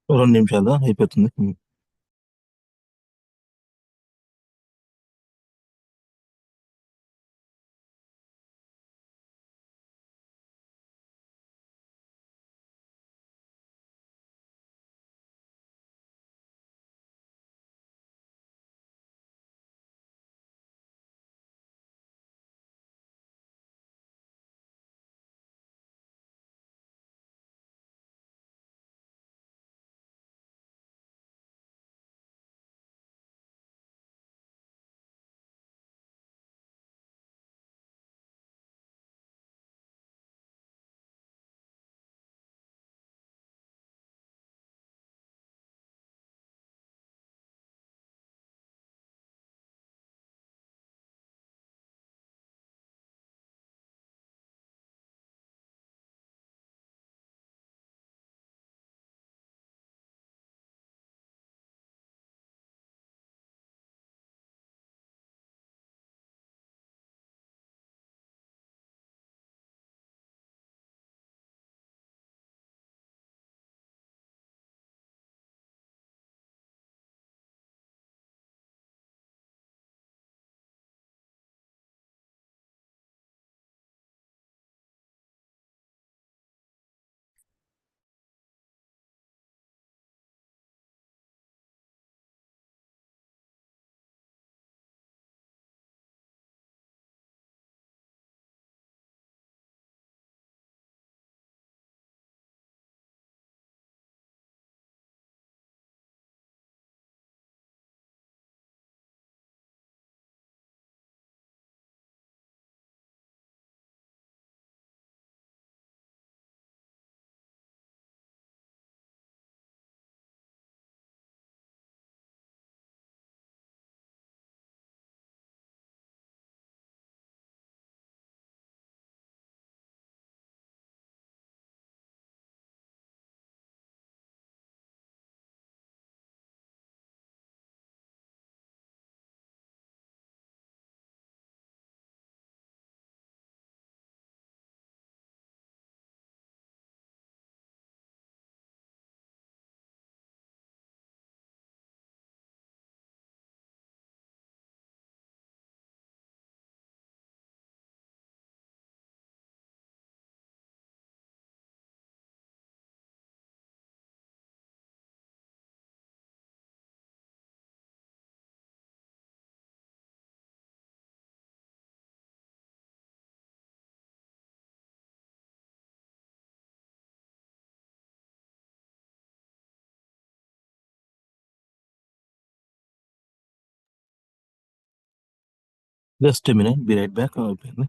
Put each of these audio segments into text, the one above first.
2 నిమిషాలా? అయిపోతుంది. Just a minute. Be right back. అయిపోయింది.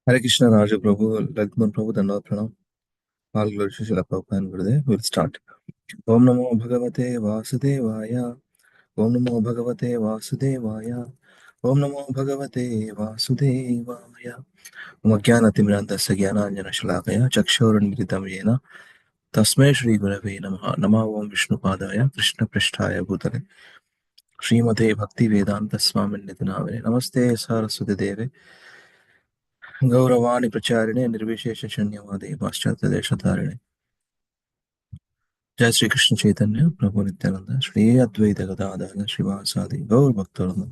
Hare Krishna Raja Prabhu, Lakman Prabhu, Dhanavad Pranam. All glory to Srila Prabhupada and Gurudev. We'll start. Om Namo Bhagavate Vasudevaya. Om Namo Bhagavate Vasudevaya. Om Namo Bhagavate Vasudevaya. Om Jnanatimrandasya Jnananjana Shalakaya Chakshurunmilitam Yena Tasmai Shri Gurave Namaha Namo Om Vishnu Padaya Krishna Prishtaya Bhutale Srimate Bhakti Vedanta Swamin Nitinavane Namaste Saraswati Deve Gauravani Pracharine Nirvishesha Shanyavade Paschatya Deshatarine Jai Sri Krishna Chaitanya Prabhu Nityananda Shri Advaita Gadadara Srivasadi Gaur Bhaktarana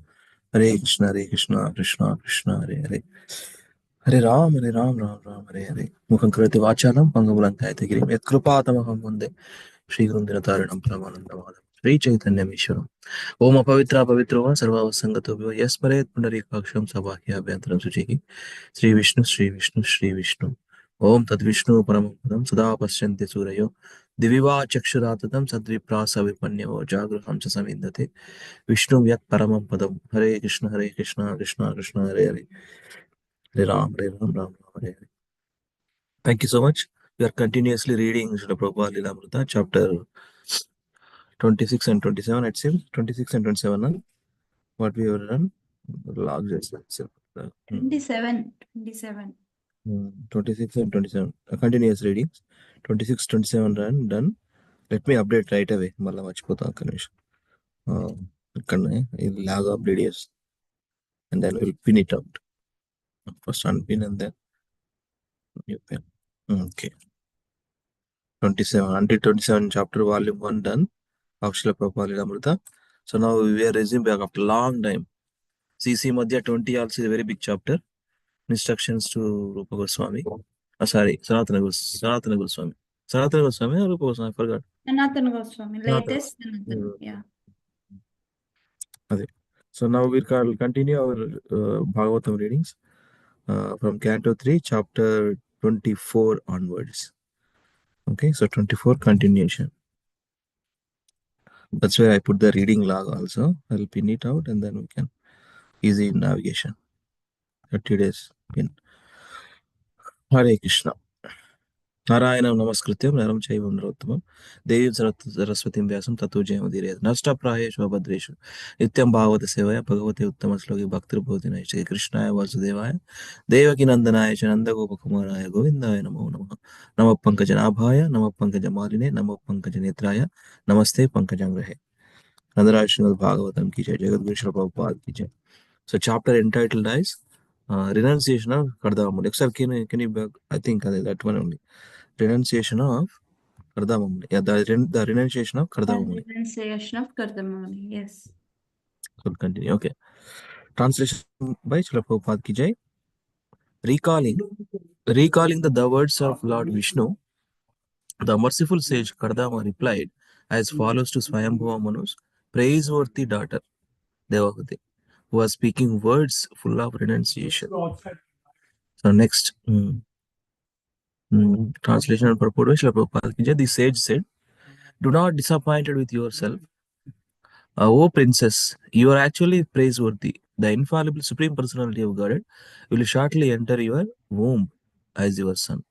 Hare Krishna Krishna Krishna Hare Hare Hare Ram Ram Hare Hare Mukham Karati Vachalam Pangamulam Kaitagiri Yat Krupatamaham Munde Shri Gurundinataranam Pramanandavadam Shri Chaitanya Mishwaram Om Apavitra Pavitro Sarvavasangatobhyo Yasmaret Pundarikaksham Sabhakya Abhyantaram Suchiki Sri Vishnu Sri Vishnu Sri Vishnu Om Tad Vishnu Paramadam Sada Paschanti Surayo Diviva Chakshuratatam Sadviprasa Vipanyavo Jagraham Samindate Vishnu Yat Paramam Padam Hare Krishna Krishna Krishna Hare Hare Hare Ram Ram Hare Hare. Thank you so much. We are continuously reading Srila Prabhupada Lilamrita, chapter 26 and 27, it seems. 26 and 27, huh? What we have done? Log just 27. 26 and 27. Continuous reading. 26, 27 run done. Let me update right away. Malla machipota ఒక్క నిమిషం. ఇక్కడనే ఇది log update yes. And then we'll pin it out. First unpin and then new pin. Okay. 27 until 27 chapter volume 1 done. Akshila Prabhupada Lilamrita. So now we are resuming back after long time. CC Madhya 20 also is a very big chapter. Instructions to Rupa Goswami. Sorry, Sanatana Goswami. Sanatana Goswami or Rupa Goswami? I forgot. Sanatana Goswami. Sanatana. Latest Sanatana. Yeah. Okay. So now we'll continue our Bhagavatam readings from Canto 3, chapter 24 onwards. Okay, so 24 continuation. That's where I put the reading log also. I'll pin it out and then we can easy navigation. 30 days pin. Hare Krishna. Narayana Namaskrityam Naram Chaivam Narottamam Devim Saraswatim Vyasam Tato Jayamudire Nasta Prayeshu Abhadreshu Nityam Bhagavata Sevaya Bhagavate Uttama Sloki Bhaktir Bhodhina Shri Krishnaya Vasudevaya Devaki Nandanaya Chananda Gopakumaraya Govindaya Namo Namaha Namo Pankajanabhaya Namo Pankajamarine Namo Pankajanetraya Namaste Pankajangrahe Nadarashunal Bhagavatam Ki Jai Jagat Guru Srila Prabhupada Ki Jai. So chapter entitled as Renunciation of Kardamamuni. Except can you back? I think that one only. Renunciation of Kardamamuni. Yeah, the renunciation of Kardamamuni. Renunciation of Kardamamuni. Yes. So continue. Okay. Translation by Srila Prabhupada Ki Jai. Recalling the words of Lord Vishnu, the merciful sage Kardama replied as follows to Swayambhuva Manu's praiseworthy daughter Devavati, who was speaking words full of renunciation. So next. Translation and purport by Srila Prabhupada Ki Jai. The sage said, "Do not be disappointed with yourself. O princess, you are actually praiseworthy. The infallible Supreme Personality of Godhead will shortly enter your womb as your son."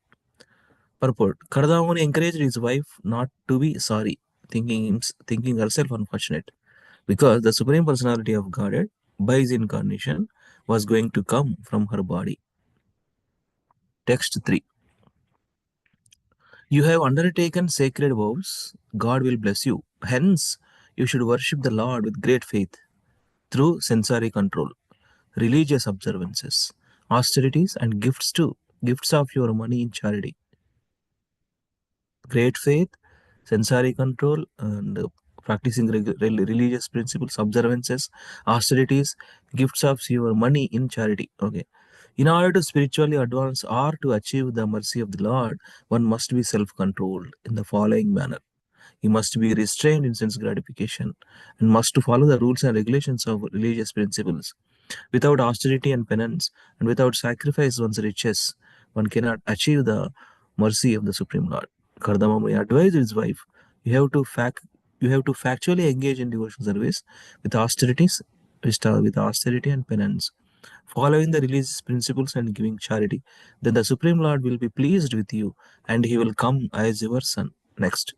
Purport. Kardamuni encouraged his wife not to be sorry, thinking herself unfortunate, because the Supreme Personality of Godhead, by his incarnation, was going to come from her body. Text 3. You have undertaken sacred vows, God will bless you. Hence, you should worship the Lord with great faith through sensory control, religious observances, austerities, and gifts too. Gifts of your money in charity. Great faith, sensory control, and practicing religious principles, observances, austerities, gifts of your money in charity. Okay. In order to spiritually advance or to achieve the mercy of the Lord, one must be self-controlled in the following manner. He must be restrained in sense gratification and must follow the rules and regulations of religious principles. Without austerity and penance, and without sacrifice one's riches, one cannot achieve the mercy of the Supreme Lord. Kardamamuni advised his wife, you have to factually engage in devotional service with austerities, with austerity and penance. following the religious principles and giving charity, then the Supreme Lord will be pleased with you and he will come as your son. Next.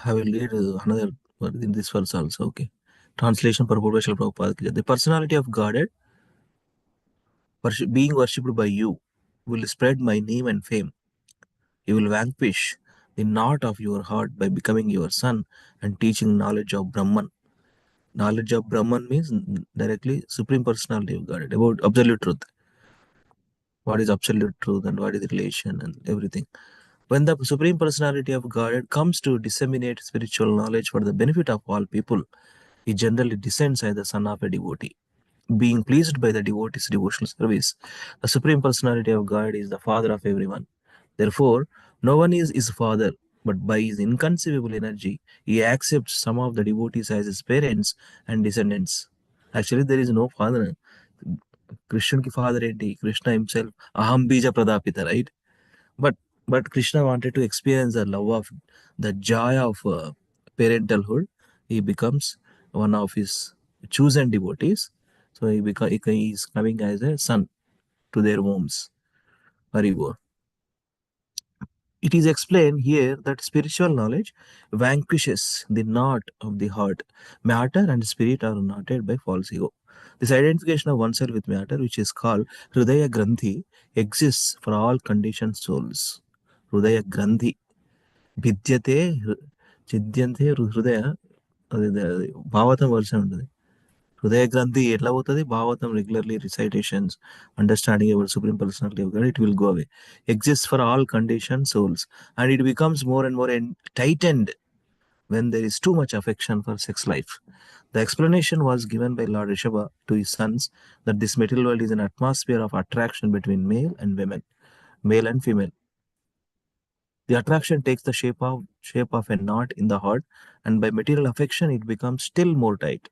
I will read another word in this verse also. Okay. Translation purport by Srila Prabhupada. The personality of Godhead being worshipped by you will spread my name and fame. You will vanquish the knot of your heart by becoming your son and teaching knowledge of Brahman. Knowledge of Brahman means directly Supreme Personality of Godhead, about absolute truth. What is absolute truth and what is relation and everything. When the Supreme Personality of Godhead comes to disseminate spiritual knowledge for the benefit of all people, he generally descends as the son of a devotee. Being pleased by the devotee's devotional service, the Supreme Personality of God is the father of everyone. Therefore, no one is his father, but by his inconceivable energy, he accepts some of the devotees as his parents and descendants. Actually, there is no father. Krishna ki father enti, Krishna himself, Aham Bija Pradapita, right? But Krishna wanted to experience the love of the joy of parentalhood. He becomes one of his chosen devotees. So he is coming as a son to their homes. Haribo. It is explained here that spiritual knowledge vanquishes the knot of the heart. Matter and spirit are knotted by false ego. This identification of oneself with matter, which is called Hridaya Granthi, exists for all conditioned souls. Hridaya Granthi. భిద్యతే ఛిద్యంతే హృదయ అది Bhagavatam version ఉంటుంది. హృదయ గ్రంథి ఎట్లా పోతుంది? Bhagavatam regularly recitations, understanding your supreme personality of God, it will go away. Exist for all condition souls and it becomes more and more tightened when there is too much affection for sex life. The explanation was given by Lord Rishabha to his sons that this material world is an atmosphere of attraction between male and women, male and female. The attraction takes the shape of a knot in the heart, and by material affection, it becomes still more tight.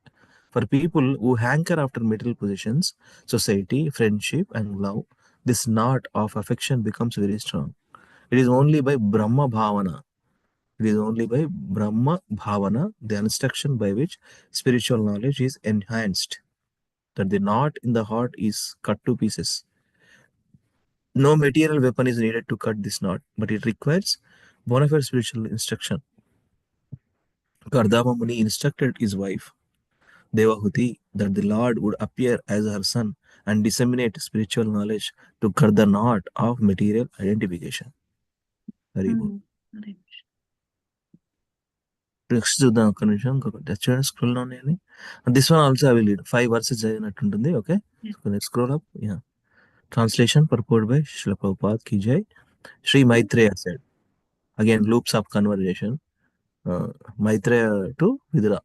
For people who hanker after material possessions, society, friendship, and love, this knot of affection becomes very strong. It is only by Brahma Bhavana. It is only by Brahma Bhavana, the instruction by which spiritual knowledge is enhanced, that the knot in the heart is cut to pieces. No material weapon is needed to cut this knot, but it requires bona fide spiritual instruction. Kardama Muni instructed his wife, Devahuti, that the Lord would appear as her son and disseminate spiritual knowledge to cut the knot of material identification. Very good. Next to the condition, scroll down. And this one also I will read. 5 verses. Okay? Yeah. So let's scroll up. Yeah. Translation purport by Srila Prabhupada ki jai. Sri Maitreya said. Again, loops of conversation. Maitreya to Vidura.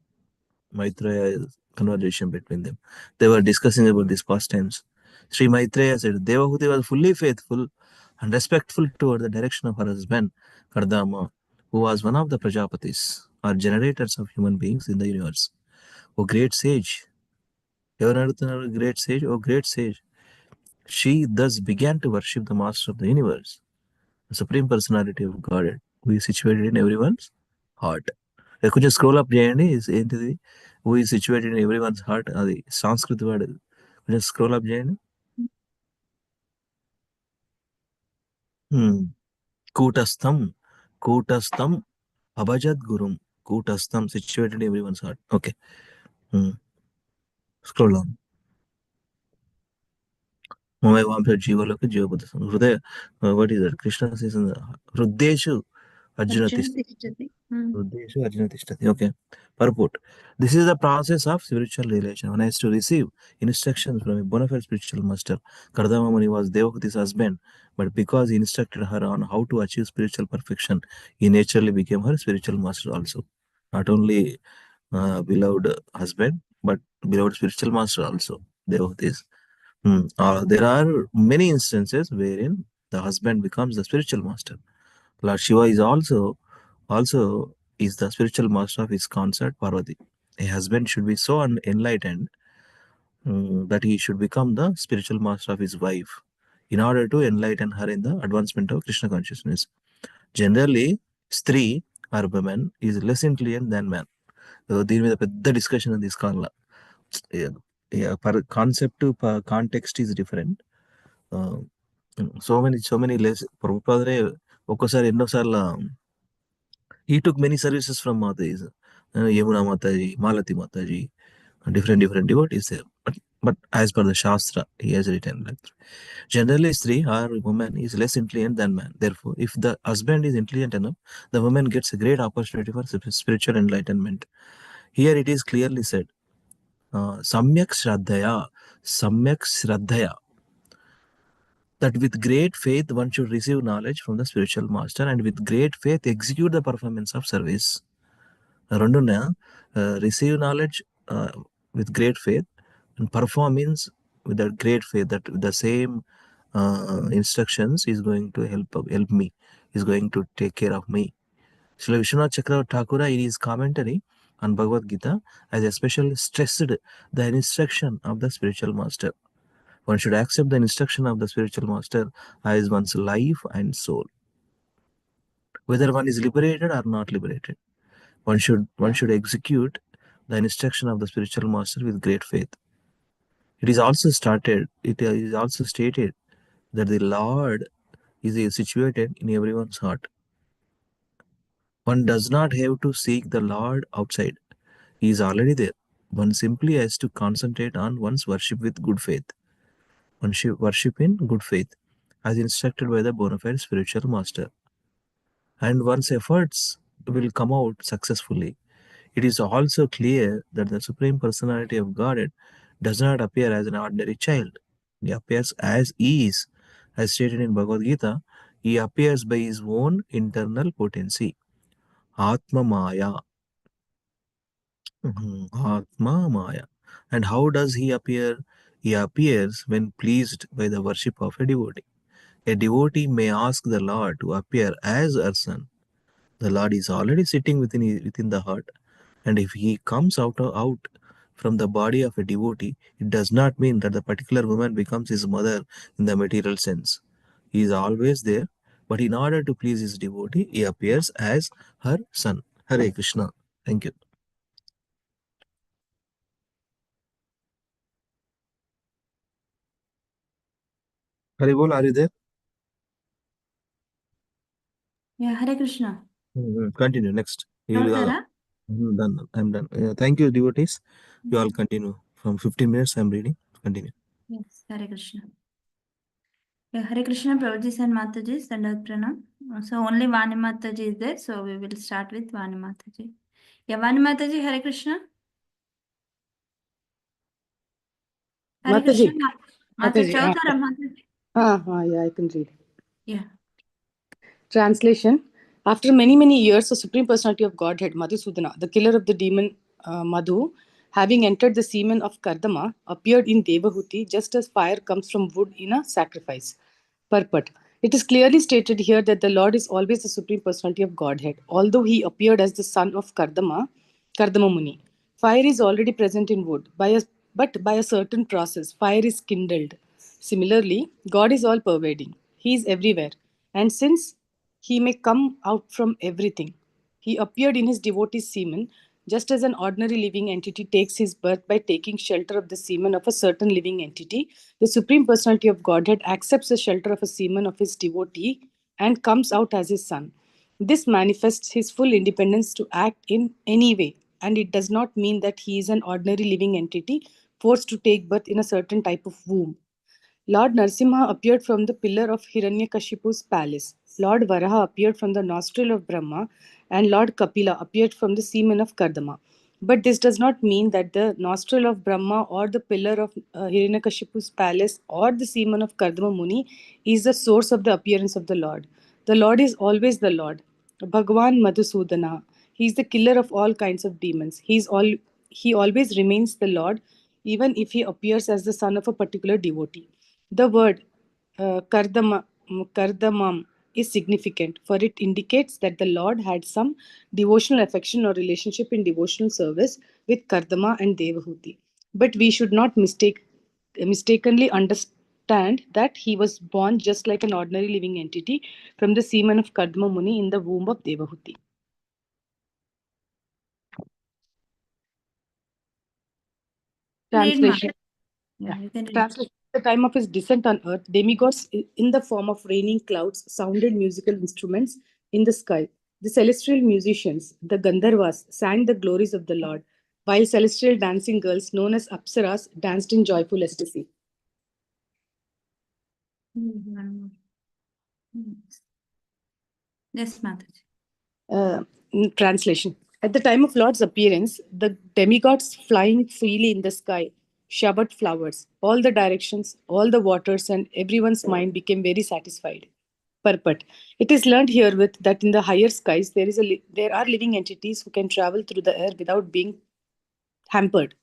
Maitreya conversation between them. They were discussing about these pastimes. Sri Maitreya said, Devahuti was fully faithful and respectful toward the direction of her husband, Kardama, who was one of the Prajapatis, or generators of human beings in the universe. O great sage, great sage, O great sage. She thus began to worship the master of the universe, the Supreme Personality of Godhead, who is situated in everyone's heart. కొంచెం scroll up చేయండి. ఏంటిది? Who is situated in everyone's heart, అది సంస్కృతి word. కొంచెం scroll up చేయండి. కూటస్థం కూటస్థం అభజద్ గురుం. కూటస్థం situated everyone's heart. Okay, scroll down. మమై వాంశ జీవలోకి జీవబుద్ధ హృదయ వాట్ ఈస్ దట్? కృష్ణ హృదయేషు అర్జున తిష్టతి. Uddeshu Arjuna Tishtati. Okay. Purport. This is the process of spiritual relation. One has to receive instructions from a bona fide spiritual master. Kardama Muni was Devahuti's husband, but because he instructed her on how to achieve spiritual perfection, he naturally became her spiritual master also. Not only beloved husband, but beloved spiritual master also. Devahutis. There are many instances wherein the husband becomes the spiritual master. Lord Shiva is also is the spiritual master of his consort Parvati. A husband should be so enlightened that he should become the spiritual master of his wife in order to enlighten her in the advancement of Krishna consciousness. Generally, stree or woman is less intelligent than man. దీని మీద పెద్ద discussion ఉంది ఇస్కాన్లో. concept to context is different. So many less. Prabhupada ఒక్కసారి ఎన్నోసార్లు he took many services from Mataji, Yamuna Mataji, Malati Mataji, different devotees there. But as per the Shastra, he has written like generally Sri or woman is less intelligent than man. Therefore, if the husband is intelligent enough, the woman gets a great opportunity for spiritual enlightenment. Here it is clearly said, Samyak Shraddhaya, that with great faith one should receive knowledge from the spiritual master and with great faith execute the performance of service. రెండున్నా receive knowledge with great faith and perform means with that great faith that the same instructions is going to help me, is going to take care of me. Srila Vishwanath Chakravarti Thakura in his commentary on Bhagavad Gita has especially stressed the instruction of the spiritual master. One should accept the instruction of the spiritual master as one's life and soul, whether one is liberated or not liberated. One should execute the instruction of the spiritual master with great faith. It is also stated that the Lord is situated in everyone's heart. One does not have to seek the Lord outside. He is already there. One simply has to concentrate on one's worship with good faith. One should worship in good faith, as instructed by the bona fide spiritual master. And one's efforts will come out successfully. It is also clear that the Supreme Personality of Godhead does not appear as an ordinary child. He appears as he is. As stated in Bhagavad Gita, he appears by his own internal potency. Atma Maya. Atma Maya. And how does he appear? He appears when pleased by the worship of a devotee. A devotee may ask the Lord to appear as her son. The Lord is already sitting within the heart. And if he comes out from the body of a devotee, it does not mean that the particular woman becomes his mother in the material sense. He is always there, but in order to please his devotee, he appears as her son. Hare Krishna. Thank you. Hare Bol, are you there? Yeah, Hare Krishna. Continue next. You will, Avtara? done. I'm done. Thank you, devotees. You all continue. From 15 minutes, I'm reading. Continue. Yes, Hare Krishna. Yeah, Hare Krishna, Prabhuji and Mataji, Dandavat Pranam. So only Vani Mataji is there, so we will start with Vani Mataji. Yeah, Vani Mataji, Hare Krishna. Hare Krishna. Mataji. Mataji, Mataji. Avtara, Mataji. Yeah, I can read. Yeah. Translation. After many years, the Supreme Personality of Godhead, Madhusudana, the killer of the demon Madhu, having entered the semen of Kardama, appeared in Devahuti just as fire comes from wood in a sacrifice. Purport. It is clearly stated here that the Lord is always the Supreme Personality of Godhead, although he appeared as the son of Kardama Muni. Fire is already present in wood, but by a certain process, fire is kindled. Similarly, God is all pervading. He is everywhere. And since he may come out from everything, he appeared in his devotee's semen, just as an ordinary living entity takes his birth by taking shelter of the semen of a certain living entity. The Supreme Personality of Godhead accepts the shelter of a semen of his devotee and comes out as his son. This manifests his full independence to act in any way, and it does not mean that he is an ordinary living entity forced to take birth in a certain type of womb. Lord Narsimha appeared from the pillar of Hiranyakashipu's palace. Lord Varaha appeared from the nostril of Brahma, and Lord Kapila appeared from the semen of Kardama. But this does not mean that the nostril of Brahma or the pillar of Hiranyakashipu's palace or the semen of Kardama Muni is the source of the appearance of the Lord. The Lord is always the Lord. Bhagavan Madhusudana. He is the killer of all kinds of demons. He always remains the Lord, even if he appears as the son of a particular devotee. The word kardamam is significant, for it indicates that the Lord had some devotional affection or relationship in devotional service with Kardama and Devahuti. But we should not mistakenly understand that he was born just like an ordinary living entity from the semen of Kardama Muni in the womb of Devahuti. Translation. Yeah, you can read. Translation. At the time of his descent on earth, demigods in the form of raining clouds sounded musical instruments in the sky. The celestial musicians, the Gandharvas, sang the glories of the Lord, while celestial dancing girls known as Apsaras danced in joyful ecstasy. One more. Yes, Mataji. Translation. At the time of Lord's appearance, the demigods flying freely in the sky showered flowers. All the directions, all the waters, and everyone's mind became very satisfied. Purport. It is learned herewith that in the higher skies there are living entities who can travel through the air without being hampered.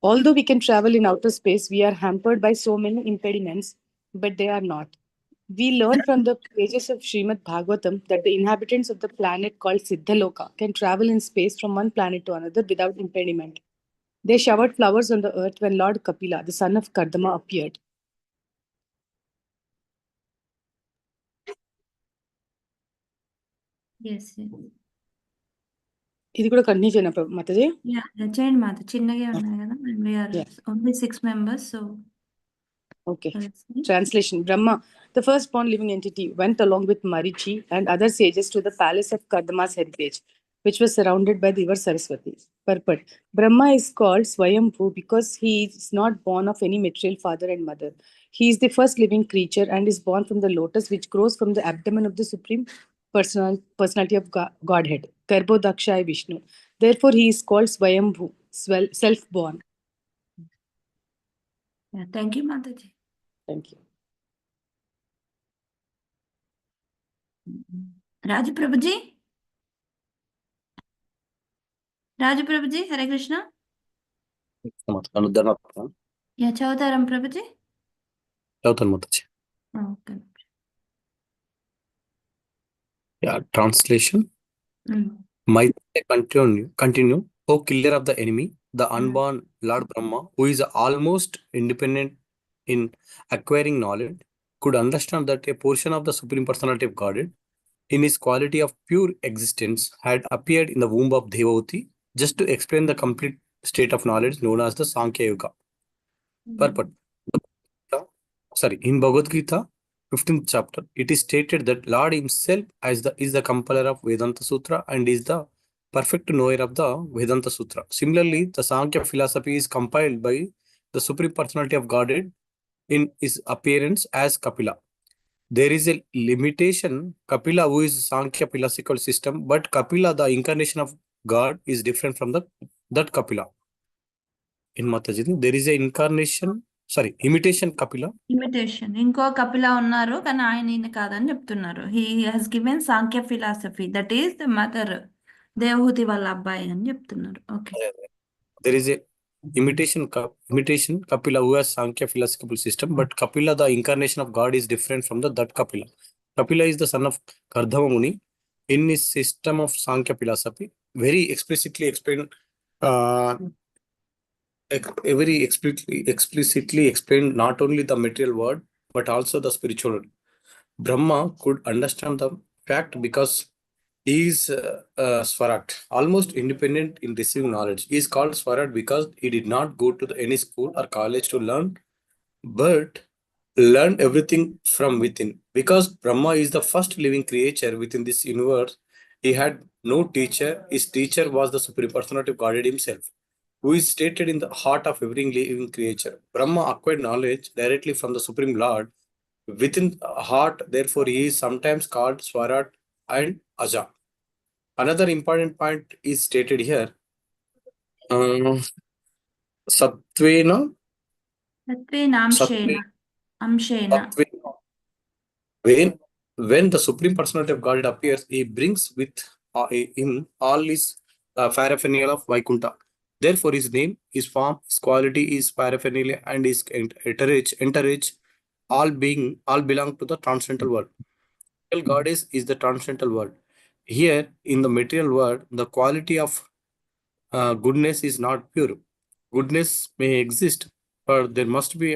Although we can travel in outer space, we are hampered by so many impediments, but they are not. We learn from the pages of Srimad Bhagavatam that the inhabitants of the planet called Siddhaloka can travel in space from one planet to another without impediment. They showered flowers on the earth when Lord Kapila, the son of Kardama, appeared. Yes, yes. ఇది కూడా continue చేయనా Mataji? Yeah, చేయండి మాత. చిన్నగా ఉన్నాయి కదా. We are Yeah. only 6 members, so Okay. let's see. Translation. Brahma, the firstborn living entity, went along with Marichi and other sages to the palace of Kardama's heritage, which was surrounded by the river Saraswati. Purport. Brahma is called Swayambhu because he is not born of any material father and mother. He is the first living creature and is born from the lotus which grows from the abdomen of the Supreme Personality of Godhead, Garbhodakshaya Vishnu. Therefore, he is called Swayambhu, self-born. Yeah, thank you, Mataji. Thank you. Raju Prabhuji? Raju Prabhuji, Hare Krishna. Yeah, చదువుతారా Prabhuji? చదువుతాను Mataji. Okay. Yeah, translation. Might continue. O killer of the enemy, the unborn Lord Brahma, who is almost independent in acquiring knowledge, could understand that a portion of the Supreme Personality of Godhead, in his quality of pure existence, had appeared in the womb of Devavati just to explain the complete state of knowledge known as the Sankhya Yuga. Purport. In Bhagavad Gita, 15th chapter, it is stated that Lord himself is the compiler of Vedanta Sutra and is the perfect knower of the Vedanta Sutra. Similarly, the Sankhya philosophy is compiled by the Supreme Personality of Godhead in his appearance as Kapila. There is a limitation. Kapila, who is Sankhya philosophical system, but Kapila, the incarnation of God, is different from that Kapila. In Mataji, there is a imitation Kapila. Imitation. ఇంకో కపిలా ఉన్నారు కానీ ఆయన ఈయన కాదని చెప్తున్నారు. He has given Sankhya philosophy, that is the mother, Devahuti వాళ్ళ అబ్బాయి అని చెప్తున్నారు. Okay. There is a imitation Kapila who has Sankhya philosophical system, but Kapila, the incarnation of God, is different from that Kapila. Kapila is the son of Kardama Muni. In his system of Sankhya philosophy, very explicitly explained, explicitly explained not only the material world but also the spiritual world. Brahma could understand the fact because he is Swarat, almost independent in receiving knowledge. He is called Swarat because he did not go to any school or college to learn, but learn everything from within. Because Brahma is the first living creature within this universe, he had no teacher. His teacher was the Supreme Personality of Godhead himself, who is stated in the heart of every living creature. Brahma acquired knowledge directly from the Supreme Lord within the heart. Therefore, he is sometimes called Swarat and Aja. Another important point is stated here. Satvena. Amshena. When the Supreme Personality of Godhead appears, he brings with him all his paraphernalia of Vaikuntha. Therefore, his name, his form, his quality, his paraphernalia, and his entourage all belong to the transcendental world. Real goddess is the transcendental world. Here, in the material world, the quality of goodness is not pure. Goodness may exist, but there must be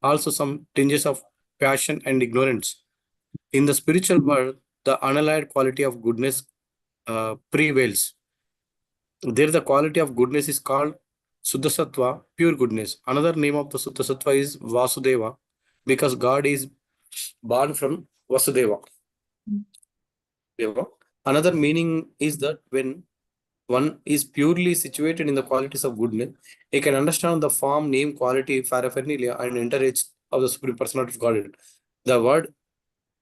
also some tinges of passion and ignorance. In the spiritual world, the unallied quality of goodness prevails. There, the quality of goodness is called Suddha Sattva, pure goodness. Another name of the Suddha Sattva is Vasudeva, because God is born from Vasudeva. Another meaning is that when one is purely situated in the qualities of goodness, he can understand the form, name, quality, paraphernalia, and interage of the Supreme Personality of Godhead. The word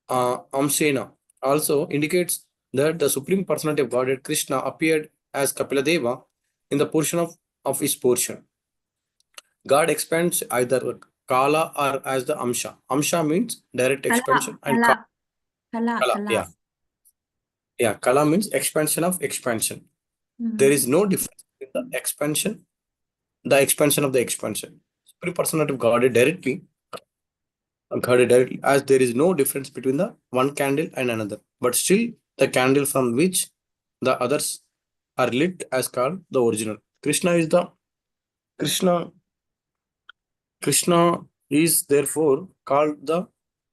Amshena also indicates that the Supreme Personality of Godhead, Krishna, appeared as Kapila Deva in the portion of his portion. God expands either Kala or as the Amsha. Amsha means direct expansion and Kala. Yeah, Kala means expansion of expansion. There is no difference in the expansion of the expansion. Supreme Personality of Godhead directly, as there is no difference between the one candle and another, but still the candle from which the others are lit as called the original. Krishna is therefore called the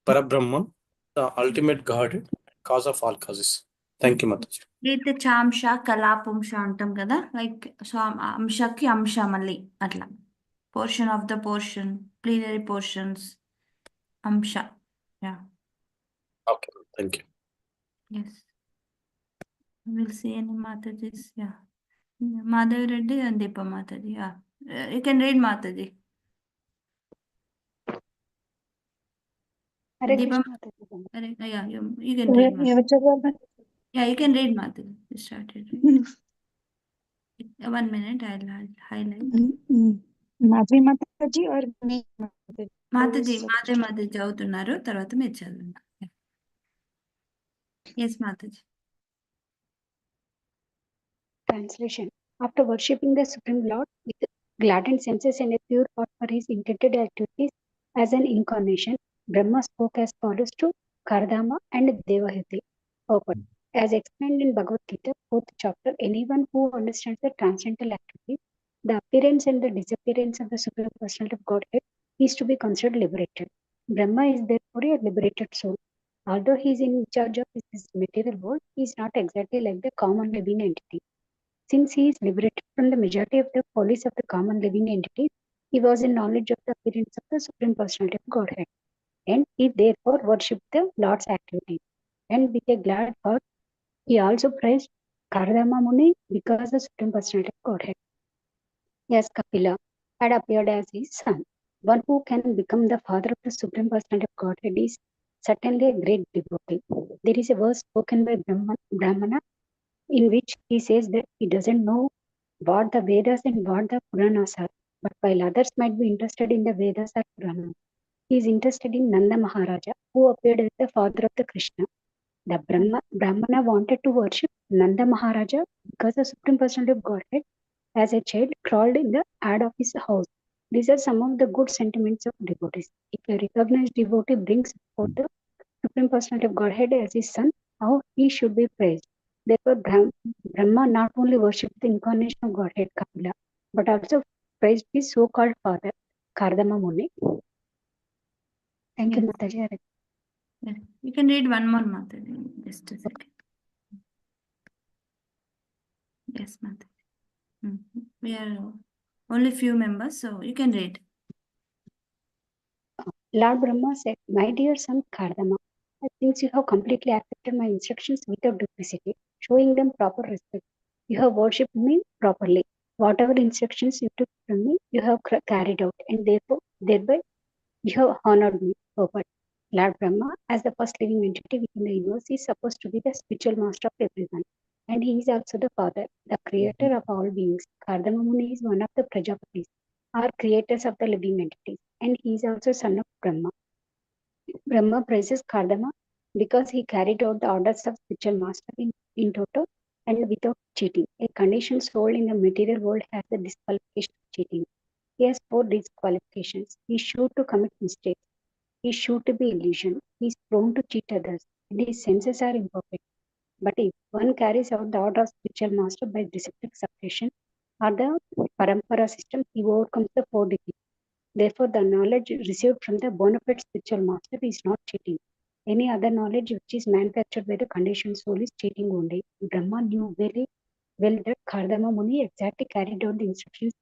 Parabrahman, the ultimate Godhead, cause of all causes. Thank you, Mataji. అయితే చాంశ కలాపుంశ అంటాం కదా, like so అంశకి అంశ మళ్ళీ అట్లా portion of the portion, plenary portions, అంశ. Yeah, Okay, thank you. Yes, will see any matajis. Yeah, Madhavi Reddy and Deepa mataji. Yeah, you can read mataji. Hare దీపం, Krishna. Yeah, you can read mataji. Yeah, you can read mataji. Started. 1 minute, I'll highlight. Madhavi mataji or మీ మాతాజీ మాతాజీ చదువుతున్నారు, తర్వాత మీరు చదవండి. Yes mataji. Translation. After worshipping the Supreme Lord with gladdened senses and a pure heart for his intended activities as an incarnation, Brahma spoke as follows to Kardama and Devahuti. Purport. As explained in Bhagavad Gita, 4th chapter, anyone who understands the transcendental activities, the appearance and the disappearance of the Supreme Personality of Godhead is to be considered liberated. Brahma is therefore a liberated soul. Although he is in charge of this material world, he is not exactly like the common living entity. Since he is liberated from the majority of the follies of the common living entities, he was in knowledge of the appearance of the Supreme Personality of Godhead, and he therefore worshipped the Lord's activity. And with a glad heart, he also praised Kardama Muni because the Supreme Personality of Godhead, as Kapila, had appeared as his son. One who can become the father of the Supreme Personality of Godhead is certainly a great devotee. There is a verse spoken by Brahmana in which he says that he doesn't know what the Vedas and what the Puranas are, but while others might be interested in the Vedas or Puranas, he is interested in Nanda Maharaja, who appeared as the father of the Krishna. The Brahmana wanted to worship Nanda Maharaja because the Supreme Personality of Godhead, as a child, crawled in the ad of his house. These are some of the good sentiments of devotees. If a recognized devotee brings forth the Supreme Personality of Godhead as his son, how he should be praised. Therefore, Brahma not only worshipped the incarnation of Godhead Kapila, but also praised his so-called father, Kardama Muni. Thank you, Mataji. Yeah. You can read one more, Mataji. Just a second. Yes, Mataji. We are only few members, so you can read. Lord Brahma said, "My dear son Kardama, since you have completely accepted my instructions without duplicity, showing them proper respect, you have worshipped me properly. Whatever instructions you took from me, you have carried out, and therefore, thereby, you have honored me." Purport. Lord Brahma, as the first living entity within the universe, is supposed to be the spiritual master of everyone, and he is also the father, the creator of all beings. Kardama Muni is one of the Prajapatis, or creators of the living entities, and he is also son of Brahma. Brahma praises Kardama because he carried out the orders of spiritual master in toto and without cheating. A conditioned soul in the material world has the disqualification of cheating. He has 4 disqualifications. He is sure to commit mistakes. He is sure to be illusioned. He is prone to cheat others, and his senses are imperfect. But if one carries out the order of spiritual master by disciplic suppression or the parampara system, he overcomes the 4 defeats. Therefore, the knowledge received from the bona fide spiritual master is not cheating. Any other knowledge which is manufactured by the conditioned soul is cheating only. Brahma knew very well that Kardama Muni exactly carried out the instructions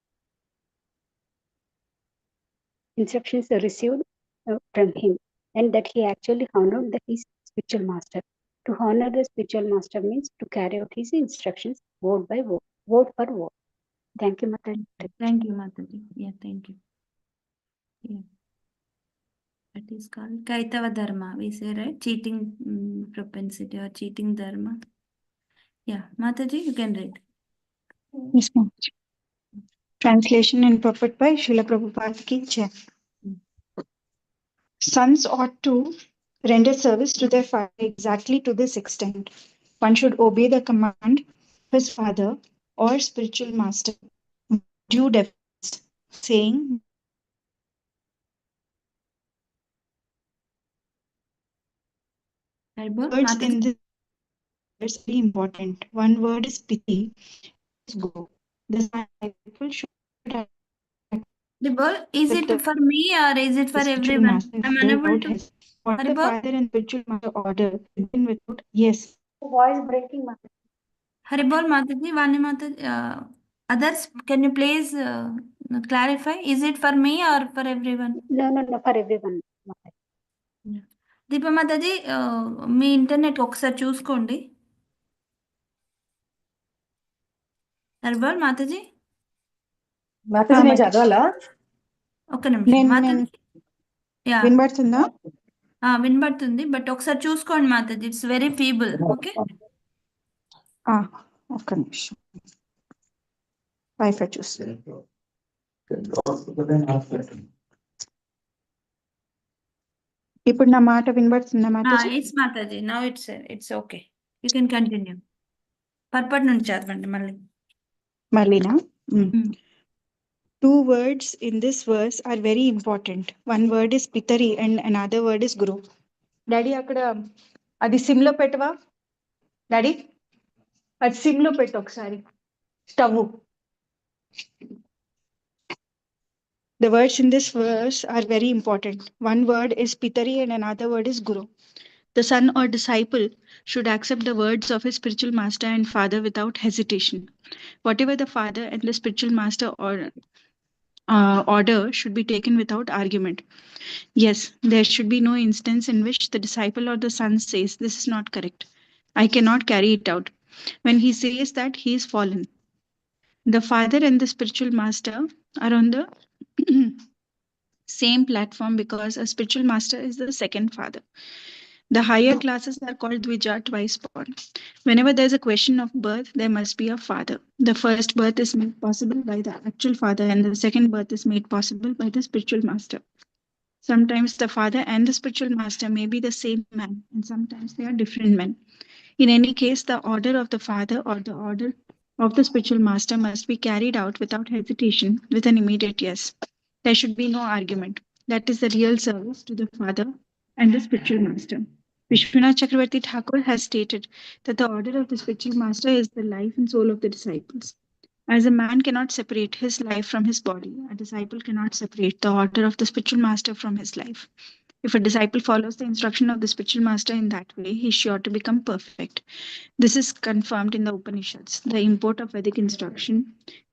instructions received from him, and that he actually honored his spiritual master. To honor the spiritual master means to carry out his instructions word by word, word for word. Thank you, Mataji. Thank you, Mataji. Yeah, thank you. Yeah. That is called Kaitava Dharma. We say, right? Cheating propensity or cheating dharma. Yeah, Mataji, you can read. Yes, Mataji. Translation and purport by Srila Prabhupada Ki Jai. Sons ought to render service to their father exactly to this extent. One should obey the command of his father or spiritual master with due deference, saying, words in this verse are very important. One word is piti, is go. The disciple should Is it for me or is it for everyone? I'm unable to. What the father and spiritual master order written without yes. Voice breaking, Mataji. Haribol Mataji, Vani Mataji, others, can you please clarify? Is it for me or for everyone? No, for everyone. Deepa Mataji me internet ఒకసారి చూసుకోండి. Herbal Mataji Mataji నేను చదవాలా? ఒక్క నిమిషం మాతాజీ. వినబడుతుందా? వినబడుతుంది, but ఒకసారి చూసుకోండి mataji. It's very feeble. Okay, ఒక్క నిమిషం వైఫై చూస్తాను. ఇప్పుడు నా మాట వినబడుతుందా mataji? It's mataji, now it's okay, you can continue. పర్పట్ నుంచి చదవండి మళ్ళీనా? Two words in this verse are very important. One word is pitari and another word is guru. Daddy, అక్కడ అది సిమ్ లో పెట్టవా? డాడీ అది సిమ్ లో పెట్టు ఒకసారి stove. The words in this verse are very important. One word is pitari and another word is guru. The son or disciple should accept the words of his spiritual master and father without hesitation. Whatever the father and the spiritual master order should be taken without argument. Yes, there should be no instance in which the disciple or the son says, "This is not correct. I cannot carry it out." When he says that, he is fallen. The father and the spiritual master are on the same platform because a spiritual master is the second father. The higher classes are called Dvija, twice born. Whenever there is a question of birth, there must be a father. The first birth is made possible by the actual father, and the second birth is made possible by the spiritual master. Sometimes the father and the spiritual master may be the same man, and sometimes they are different men. In any case, the order of the father or the order of the spiritual master must be carried out without hesitation, with an immediate yes. There should be no argument. That is the real service to the father and the spiritual master. Vishwanath Chakravarti Thakur has stated that the order of the spiritual master is the life and soul of the disciples. As a man cannot separate his life from his body, a disciple cannot separate the order of the spiritual master from his life. If a disciple follows the instruction of the spiritual master in that way, he is sure to become perfect. This is confirmed in the Upanishads. The import of Vedic instruction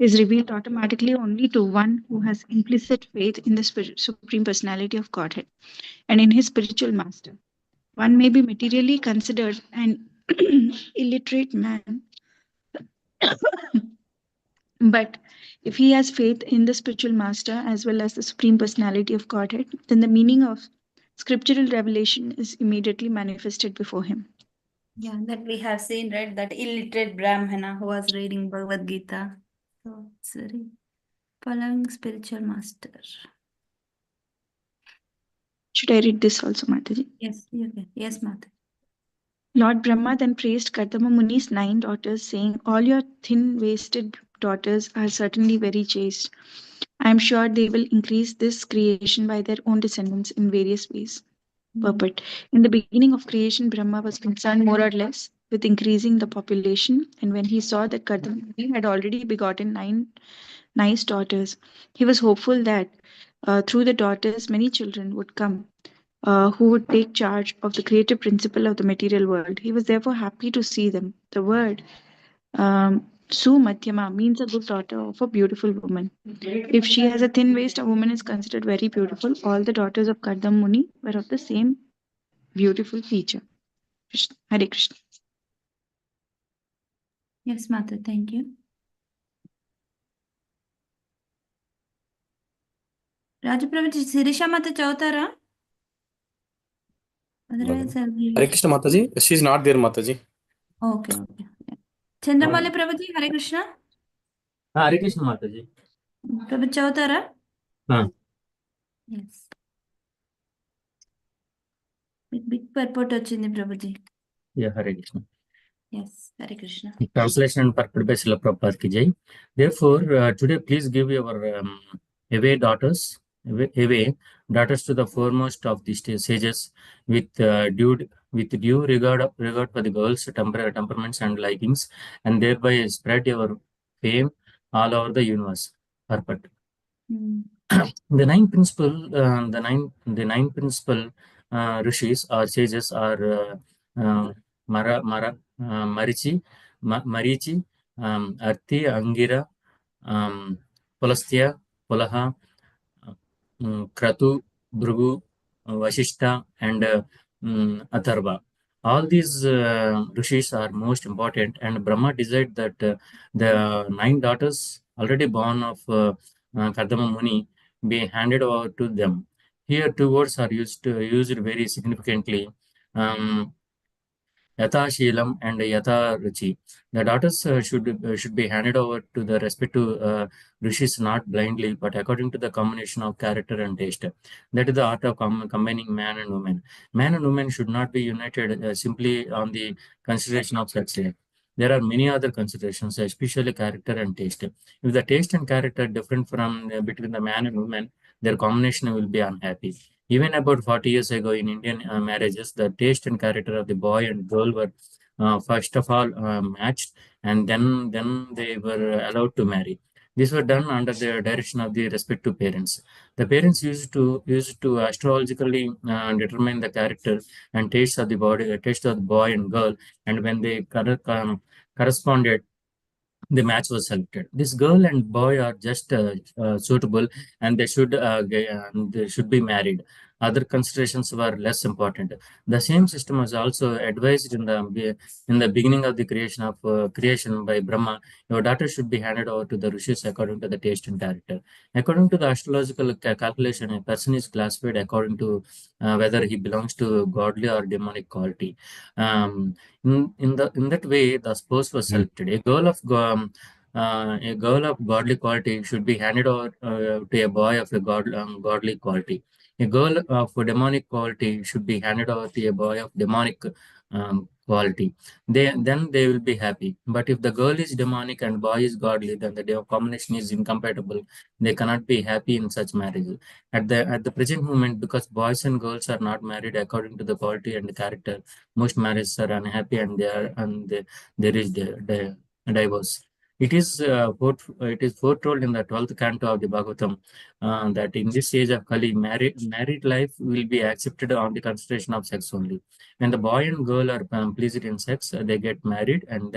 is revealed automatically only to one who has implicit faith in the Supreme Personality of Godhead and in his spiritual master. One may be materially considered an illiterate man, but if he has faith in the spiritual master as well as the Supreme Personality of Godhead, then the meaning of scriptural revelation is immediately manifested before him. Yeah, that we have seen, right? That illiterate Brahmana who was reading Bhagavad Gita. So it's very following spiritual master. Should I read this also, Mataji? Yes, you can. Yes, Mataji. Lord Brahma then praised Kardama Muni's 9 daughters, saying, "All your thin-waisted daughters are certainly very chaste. I am sure they will increase this creation by their own descendants in various ways." Purport. In the beginning of creation, Brahma was concerned more or less with increasing the population, and when he saw that Kardama Muni had already begotten 9 nice daughters, he was hopeful that through the daughters many children would come who would take charge of the creative principle of the material world. He was therefore happy to see them. The word Sumatyama means a good daughter of a beautiful woman. If she has a thin waist, a woman is considered very beautiful. All the daughters of Kardam Muni were of the same beautiful feature. Hare Krishna. Yes, Mata, thank you. Raju Prabhuji, Sirisha Mata చదువుతారా? Otherwise, I'll give Hare you. Krishna Mataji. She is not there, Mataji. Okay, okay. Chandramauli Prabhuji, Hare Krishna. Hare Krishna Mataji. Prabhu చదువుతారా? Yes. Big purport వచ్చింది Prabhuji. Yeah, Hare Krishna. Yes, Hare Krishna. Translation and purport by Srila Prabhupada ki jai. Therefore, today please give your away daughters to the foremost of the sages with due regard for the girls' temperaments and likings, and thereby spread your fame all over the universe. Purport. The nine principal rishis or sages are Marichi, Arti, Angira, Pulastya, Pulaha, Kratu, Bhrugu, Vashishta, and Atharva. All these rishis are most important, and Brahma decided that the 9 daughters already born of Kardama Muni be handed over to them. Here, 2 words are used very significantly. Yatha Shilam and Yatha Ruchi. The daughters should be handed over to the respective rishis not blindly, but according to the combination of character and taste. That is the art of combining man and woman. Man and woman should not be united simply on the consideration of sex. There are many other considerations, especially character and taste. If the taste and character are different from between the man and woman, their combination will be unhappy. Even about 40 years ago in Indian marriages, the taste and character of the boy and girl were first of all matched, and then they were allowed to marry. These were done under the direction of the respective parents. The parents used to astrologically determine the character and taste of the taste of the boy and girl, and when they corresponded, the match was selected. This girl and boy are just suitable, and they should be married. Other considerations were less important. The same system was also advised in the beginning of the creation by Brahma. Your daughter should be handed over to the rishis according to the taste and character. According to the astrological calculation, a person is classified according to whether he belongs to godly or demonic quality. In that way, the spouse was selected. A girl of godly quality should be handed over to a boy of a godly quality. A girl of demonic quality should be handed over to a boy of demonic quality. Then they will be happy. But if the girl is demonic and boy is godly, then the combination is incompatible. They cannot be happy in such marriages. At the present moment, because boys and girls are not married according to the quality and the character, most marriages are unhappy, and there is the divorce. It is foretold in the 12th canto of the Bhagavatam that in this age of Kali, married life will be accepted on the consideration of sex only. When the boy and girl are pleased in sex, they get married, and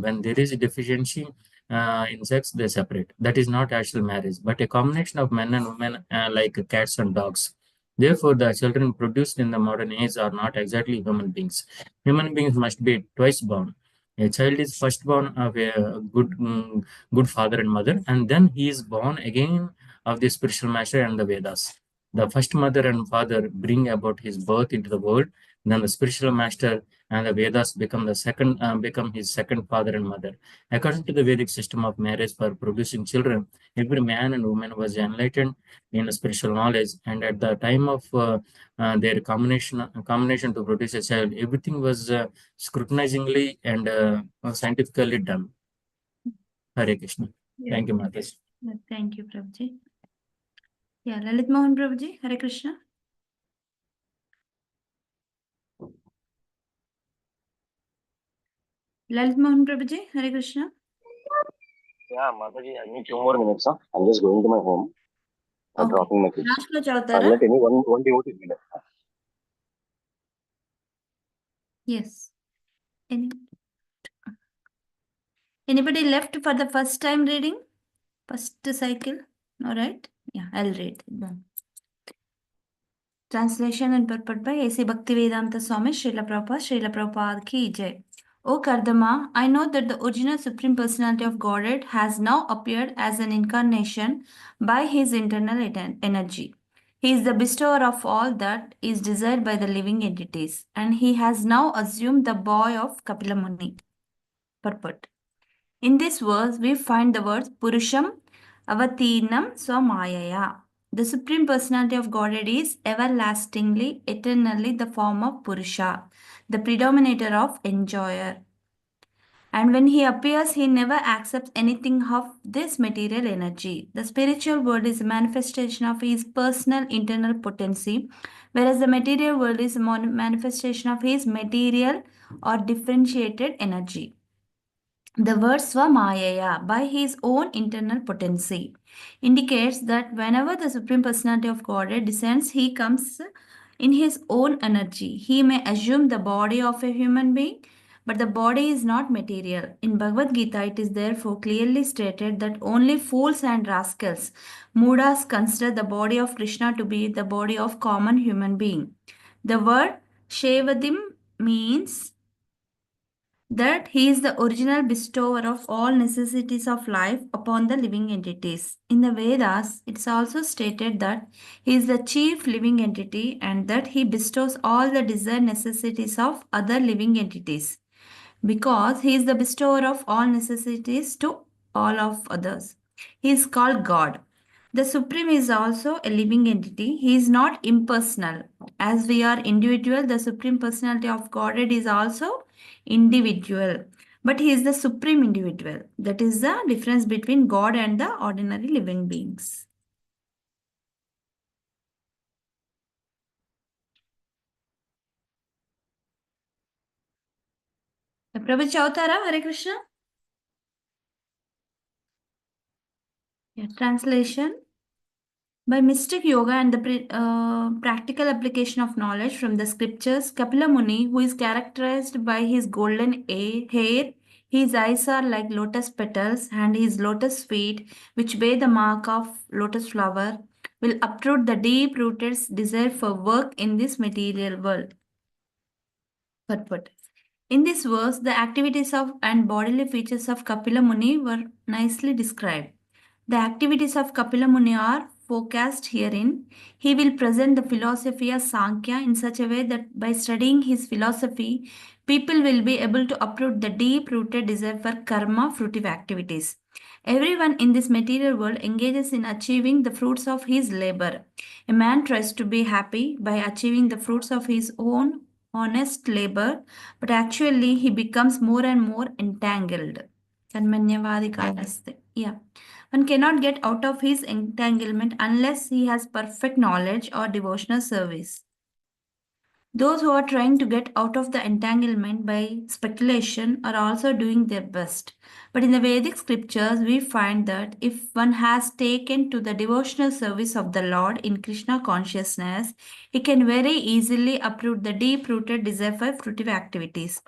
when there is a deficiency in sex, they separate. That is not actual marriage, but a combination of men and women, like cats and dogs. Therefore, the children produced in the modern age are not exactly human beings. Human beings must be twice born. A child is first born of a good father and mother, and then he is born again of the spiritual master and the Vedas. The first mother and father bring about his birth into the world. Then the spiritual master and the Vedas become his second father and mother. According to the Vedic system of marriage for producing children, every man and woman was enlightened in spiritual knowledge, and at the time of their combination to produce a child, everything was scrutinizingly and scientifically done. Hare Krishna. Thank you, Mataji. Thank you, Prabhuji. Yeah, Lalit Mohan Prabhuji, Hare Krishna. Lalit Mohan Prabhuji, Hare Krishna. Yeah, Mataji, I need 2 more minutes. I'm just going to my home. I'm Okay. dropping my kids. Last లో చదువుతారా? Let any one devotee read it. Yes. Any? Anybody left for the first time reading? First cycle? All right. Yeah, I'll read. Translation and purport by A.C. Bhaktivedanta Swami Srila Prabhupada Ki Jai. O Kardama, I know that the original Supreme Personality of Godhead has now appeared as an incarnation by his internal energy. He is the bestower of all that is desired by the living entities, and he has now assumed the boy of Kapila Muni. Purport. In this verse, we find the words Purusham Avatinam Swamayaya. The Supreme Personality of Godhead is everlastingly, eternally the form of Purusha, the predominator of enjoyer. And when he appears, he never accepts anything of this material energy. The spiritual world is a manifestation of his personal internal potency, whereas the material world is a manifestation of his material or differentiated energy. The word Swamayaya, by his own internal potency, indicates that whenever the Supreme Personality of Godhead descends, he comes in his own energy. He may assume the body of a human being, but the body is not material. In Bhagavad Gita, it is therefore clearly stated that only fools and rascals, Mudas, consider the body of Krishna to be the body of common human being. The word Shevadim means that he is the original bestower of all necessities of life upon the living entities. In the Vedas, it is also stated that he is the chief living entity and that he bestows all the desired necessities of other living entities, because he is the bestower of all necessities to all of others. He is called God. The Supreme is also a living entity. He is not impersonal. As we are individual, the Supreme Personality of Godhead is also individual. But he is the Supreme Individual. That is the difference between God and the ordinary living beings. Prabhu Chautara, Hare Krishna. Yeah, translation. By mystic yoga and the practical application of knowledge from the scriptures, Kapila Muni, who is characterized by his golden hair, his eyes are like lotus petals, and his lotus feet, which bear the mark of lotus flower, will uproot the deep-rooted desire for work in this material world. Purport. In this verse, the activities of and bodily features of Kapila Muni were nicely described. The activities of Kapila Muni are forecast herein. He will present the philosophy of Sankhya in such a way that by studying his philosophy, people will be able to uproot the deep-rooted desire for karma, fruitive activities. Everyone in this material world engages in achieving the fruits of his labor. A man tries to be happy by achieving the fruits of his own honest labor, but actually he becomes more and more entangled. Yeah. One cannot get out of his entanglement unless he has perfect knowledge or devotional service. Those who are trying to get out of the entanglement by speculation are also doing their best. But in the Vedic scriptures, we find that if one has taken to the devotional service of the Lord in Krishna consciousness, he can very easily uproot the deep-rooted desire for fruitive activities.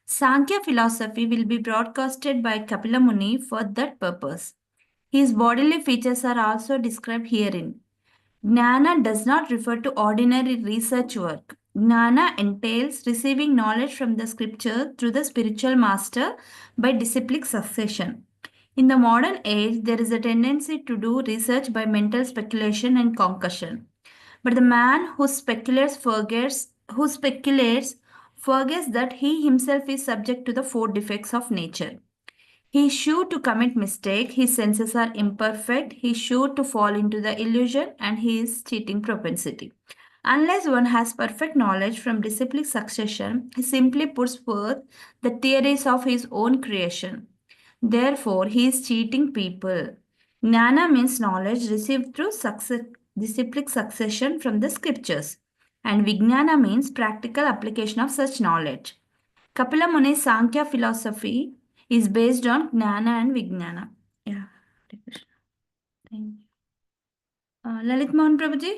Sankhya philosophy will be broadcasted by Kapila Muni for that purpose. His bodily features are also described herein. Gnana does not refer to ordinary research work. Gnana entails receiving knowledge from the scripture through the spiritual master by disciplic succession. In the modern age, there is a tendency to do research by mental speculation and concussion. But the man who speculates forgets that he himself is subject to the four defects of nature. He is sure to commit mistake, his senses are imperfect, he is sure to fall into the illusion, and he is cheating propensity. Unless one has perfect knowledge from disciplic succession, he simply puts forth the theories of his own creation. Therefore, he is cheating people. Jnana means knowledge received through disciplic succession from the scriptures, and Vijnana means practical application of such knowledge. Kapila Muni's Sankhya philosophy is based on Gnana and Vijnana. Yeah. Thank you. Lalit Mohan Prabhuji?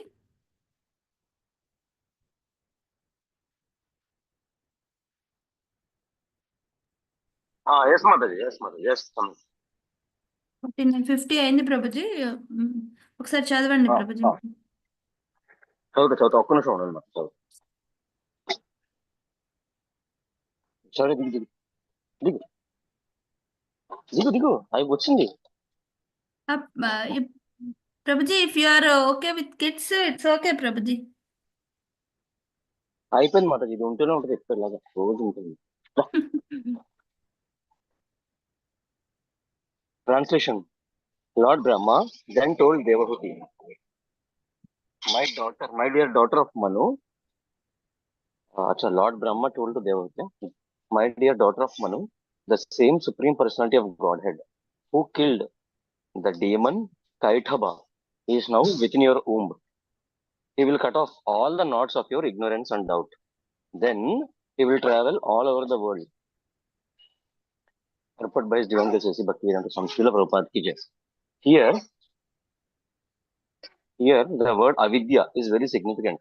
Yes, Mataji. Yes, Mataji. Yes, 50 అయింది ప్రభుజీ. ఒకసారి చదవండి ప్రభుజీ. చదువుతా ఒక్క నిమిషం ఉండండి మా చదువు. సరే దిగు దిగు దిగు దిగు దిగు అవి వచ్చింది. ప్రభుజీ, if you are okay with kids it's okay ప్రభుజీ. అయిపోయింది మాట, ఇది ఉంటూనే ఉంటుంది ఎప్పటిలాగా రోజు ఉంటుంది. Translation. Lord Brahma then told Devahuti, my dear daughter of Manu. Lord Brahma told to Devahuti, my dear daughter of Manu, the same supreme personality of Godhead who killed the demon Kaithaba is now within your womb. He will cut off all the knots of your ignorance and doubt. Then he will travel all over the world. Purport by His Divine Grace Bhaktivedanta Swami Srila Prabhupada ki jai. Here the word avidya is very significant.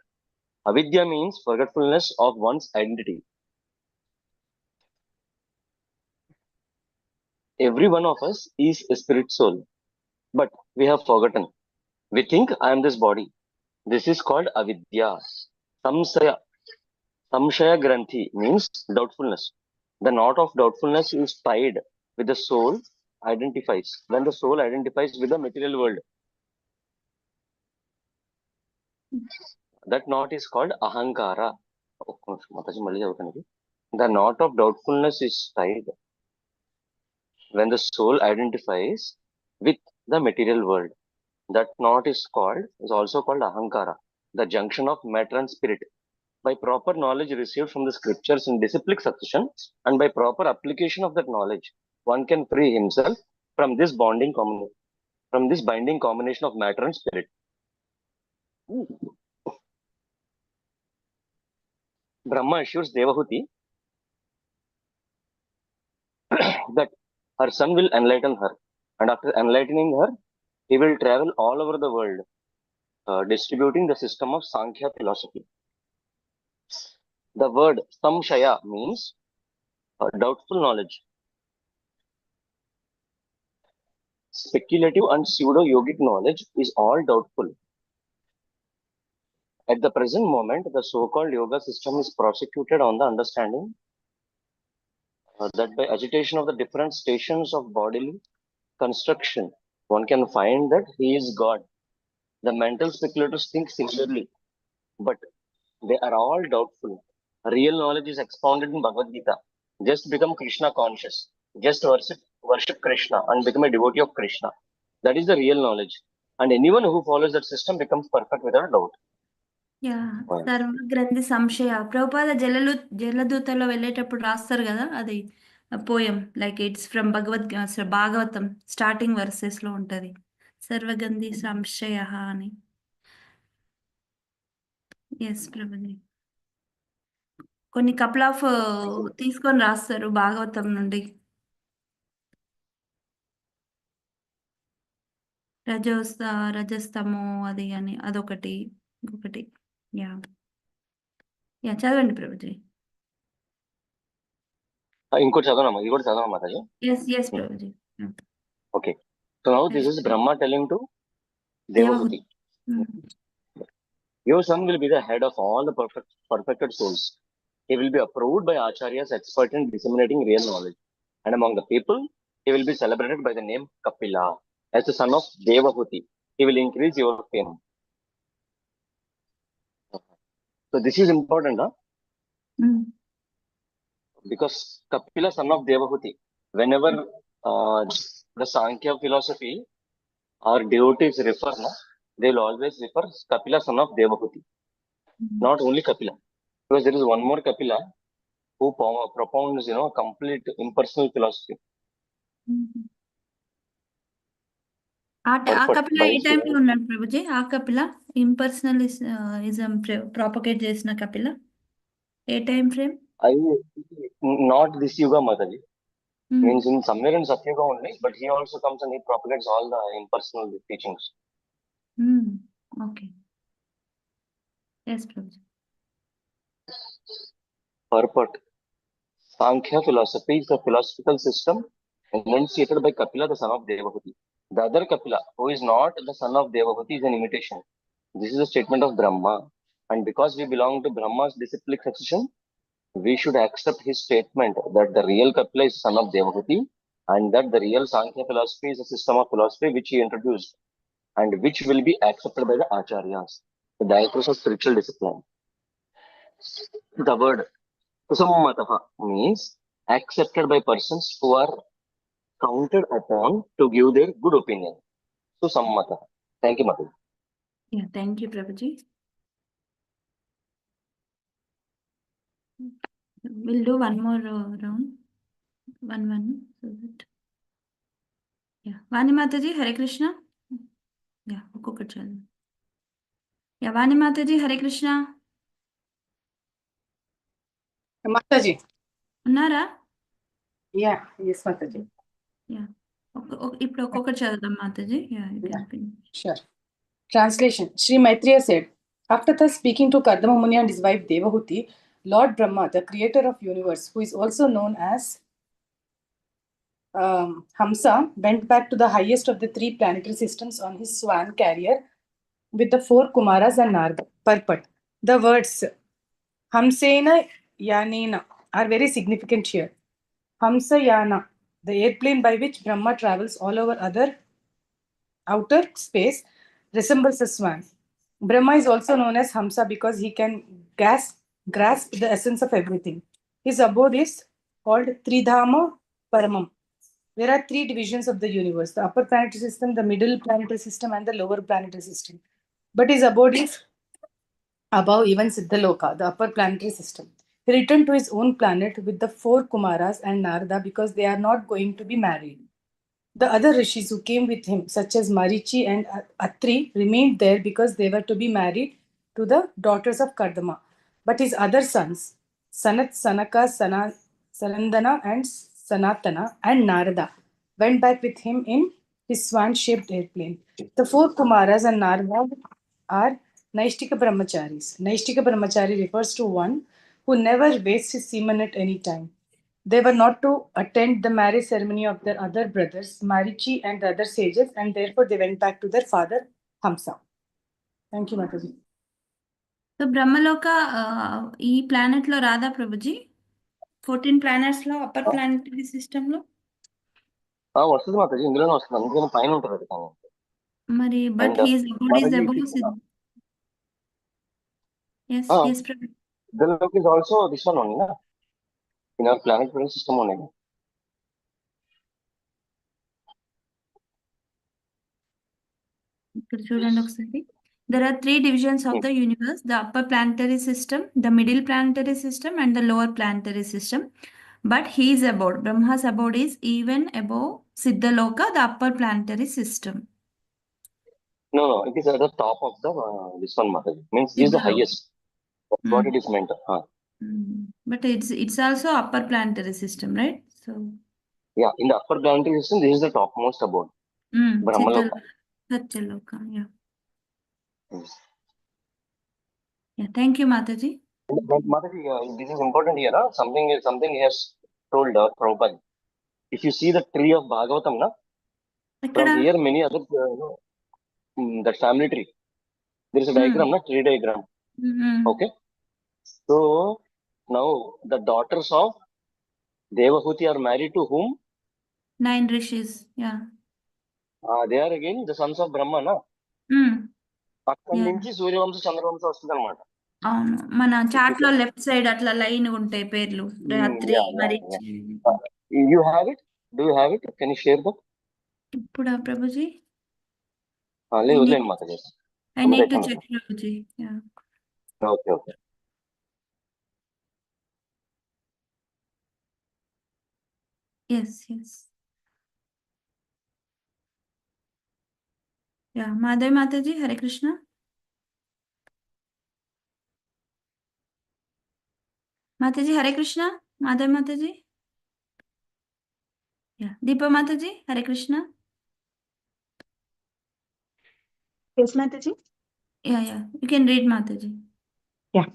Avidya means forgetfulness of one's identity. Every one of us is a spirit soul, but we have forgotten. We think I am this body. This is called avidya. Samshaya granthi means doubtfulness. The knot of doubtfulness is tied with the soul identifies. When the soul identifies with the material world, that knot is called ahankara. The knot of doubtfulness is tied when the soul identifies with the material world. That knot is also called ahankara, the junction of matter and spirit. By proper knowledge received from the scriptures in disciplic succession and by proper application of that knowledge, one can free himself from this binding combination of matter and spirit. Brahma assures Devahuti that her son will enlighten her, and after enlightening her, he will travel all over the world, distributing the system of Sankhya philosophy. The word samshaya means doubtful knowledge. Speculative and pseudo-yogic knowledge is all doubtful. At the present moment, the so-called yoga system is prosecuted on the understanding that by agitation of the different stations of bodily construction, one can find that he is God. The mental speculators think similarly, but they are all doubtful. Real knowledge is expounded in Bhagavad Gita. Just become Krishna conscious. Just worship Krishna and become a devotee of Krishna. That is the real knowledge. And anyone who follows that system becomes perfect without doubt. సర్వగ్రంథి సంశయ. ప్రభుపాద జలదూతలో వెళ్ళేటప్పుడు రాస్తారు కదా, అది poem, like it's from Bhagavatam starting verses లో ఉంటది, సర్వగంధి సంశయ అని. ఎస్ ప్రభుజీ. కొన్ని కపుల్ ఆఫ్ తీసుకొని రాస్తారు భాగవతం నుండి. రజస్తము అది అని అదొకటి, ఇంకొకటి. చదవండి ప్రభుజీ. ఇంకోటి చదవనమ్మా, ఇది కూడా చదవనమ్మా Mataji. Yes Prabhuji. Okay. So now this is Brahma telling to Devahuti. Your son will be the head of all the perfected souls. He will be approved by acharyas expert in disseminating real knowledge. And among the people, he will be celebrated by the name Kapila. As the son of Devahuti, he will increase your fame. So this is important, huh? Because Kapila, son of Devahuti, whenever the Sankhya philosophy or devotees refer, they will always refer Kapila, son of Devahuti. Not only Kapila, because there is one more Kapila who propounds, complete impersonal philosophy. ఆ కపిల ఏ టైంలో ఉన్నాడు ప్రభుజీ? ఆ Kapila impersonalism propagate చేసిన కపిల ఏ time frame? Not this yuga, Mataji. Means in somewhere in Satyuga only, but he also comes and he propagates all the impersonal teachings. Okay. Yes, Prabhuji. Purport. Sankhya philosophy is a philosophical system enunciated by Kapila, the son of Devahuti. The other Kapila, who is not the son of Devahuti, is an imitation. This is a statement of Brahma. And because we belong to Brahma's disciplic succession, we should accept his statement that the real Kapila is son of Devahuti and that the real Sankhya philosophy is a system of philosophy which he introduced and which will be accepted by the Acharyas, the directors of spiritual discipline. The word Susammataha means accepted by persons who are counted upon to give their good opinion. Susammataha. Thank you, Madhu. Yeah, thank you, Prabhuji. We'll do one more round. One. So that. Yeah. Vani Mataji, Hare Krishna. Yeah, yeah, Vani Mataji, Hare Krishna. Mataji. Unnara? Yeah, yes, Mataji. Yeah. ఇప్పుడు ఒక్కొక్కటి చదువుదాం Mataji. Yeah, you can finish. Sure. Translation. Sri Maitreya said, after thus speaking to Kardama Muni and his wife Devahuti, Lord Brahma, the creator of universe, who is also known as Hamsa, went back to the highest of the 3 planetary systems on his swan carrier with the 4 Kumaras and Narada. Purport. The words Hamsena Yanena are very significant here. Hamsa Yana, the airplane by which Brahma travels all over outer space, resembles a swan. Brahma is also known as Hamsa because he can grasp the essence of everything. His abode is called Tridhama Paramam. There are 3 divisions of the universe: the upper planetary system, the middle planetary system, and the lower planetary system. But his abode is above even Siddhaloka, the upper planetary system. He returned to his own planet with the 4 Kumaras and Narada because they are not going to be married. The other rishis who came with him, such as Marichi and Atri, remained there because they were to be married to the daughters of Kardama. But his other sons, Sanat, Sanaka, Sanandana, and Sanatana, and Narada, went back with him in his swan-shaped airplane. The 4 Kumaras and Narada are Naishtika Brahmacharis. Naishtika Brahmachari refers to one who never wastes his semen at any time. They were not to attend the marriage ceremony of their other brothers, Marichi and the other sages, and therefore they went back to their father, Hamsa. Thank you, Mataji. So Brahmaloka ఈ planet లో రాదా Prabhuji? 14 planets లో upper planetary system లో వస్తుంది మాతాజీ, ఇందులోనే వస్తుంది. అందుకని పైన ఉంటుంది అది. కానీ మరి but he's about is about yes yes Prabhu. Siddhaloka is also this one only, na? In our planetary system only. ఇక్కడ చూడండి ఒకసారి. There are 3 divisions of the universe: the upper planetary system, the middle planetary system, and the lower planetary system. But his abode, Brahma's abode, is even above Siddhaloka, the upper planetary system. No, it is at the top of the this one, Mataji. Means he is the Siddhaloka. highest. That's what it is meant. But it's also upper planetary system, right? So Yeah, in the upper planetary system, this is the topmost abode. Brahmaloka. Satyaloka, yeah. Yeah, thank you, Mataji. But Mataji, this is important here. Something he has told Prabhupada. If you see the tree of Bhagavatam, na, from here many other that family tree. There is a diagram, na, tree diagram. Okay. So now the daughters of Devahuti are married to whom? 9 rishis, yeah. They are again the sons of Brahma, na. అక్కడి నుంచి సూర్యవంశ చంద్రవంశ వస్తుంది అనమాట. అవును, మన chart లో left side అట్లా line ఉంటాయి పేర్లు. రాత్రి మరి you have it, do you have it, can you share that? ఇప్పుడా ప్రభుజీ? లేదు, వదిలేండి mataji. I need to check Prabhuji. Yeah, okay okay. yes yeah. Madhavi Mataji, Hare Krishna. Mataji, Hare Krishna. Madhavi Mataji. Yeah, Deepa Mataji, Hare Krishna. Yes, Mataji. Yeah, you can read, Mataji. Yeah.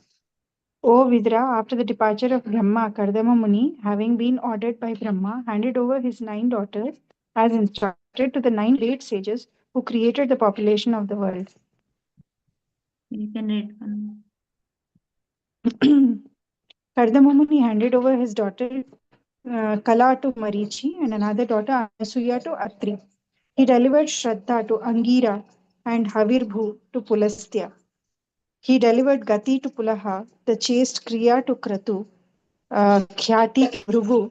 O Vidra, after the departure of Brahma, Kardama Muni, having been ordered by Brahma, handed over his 9 daughters as instructed to the 9 great sages who created the population of the world. You can read one. Kardama Muni handed over his daughter Kala to Marichi and another daughter Anasuya to Atri. He delivered Shraddha to Angira and Havirbhu to Pulastya. He delivered Gati to Pulaha, the chaste Kriya to Kratu, Khyati to Bhrugu.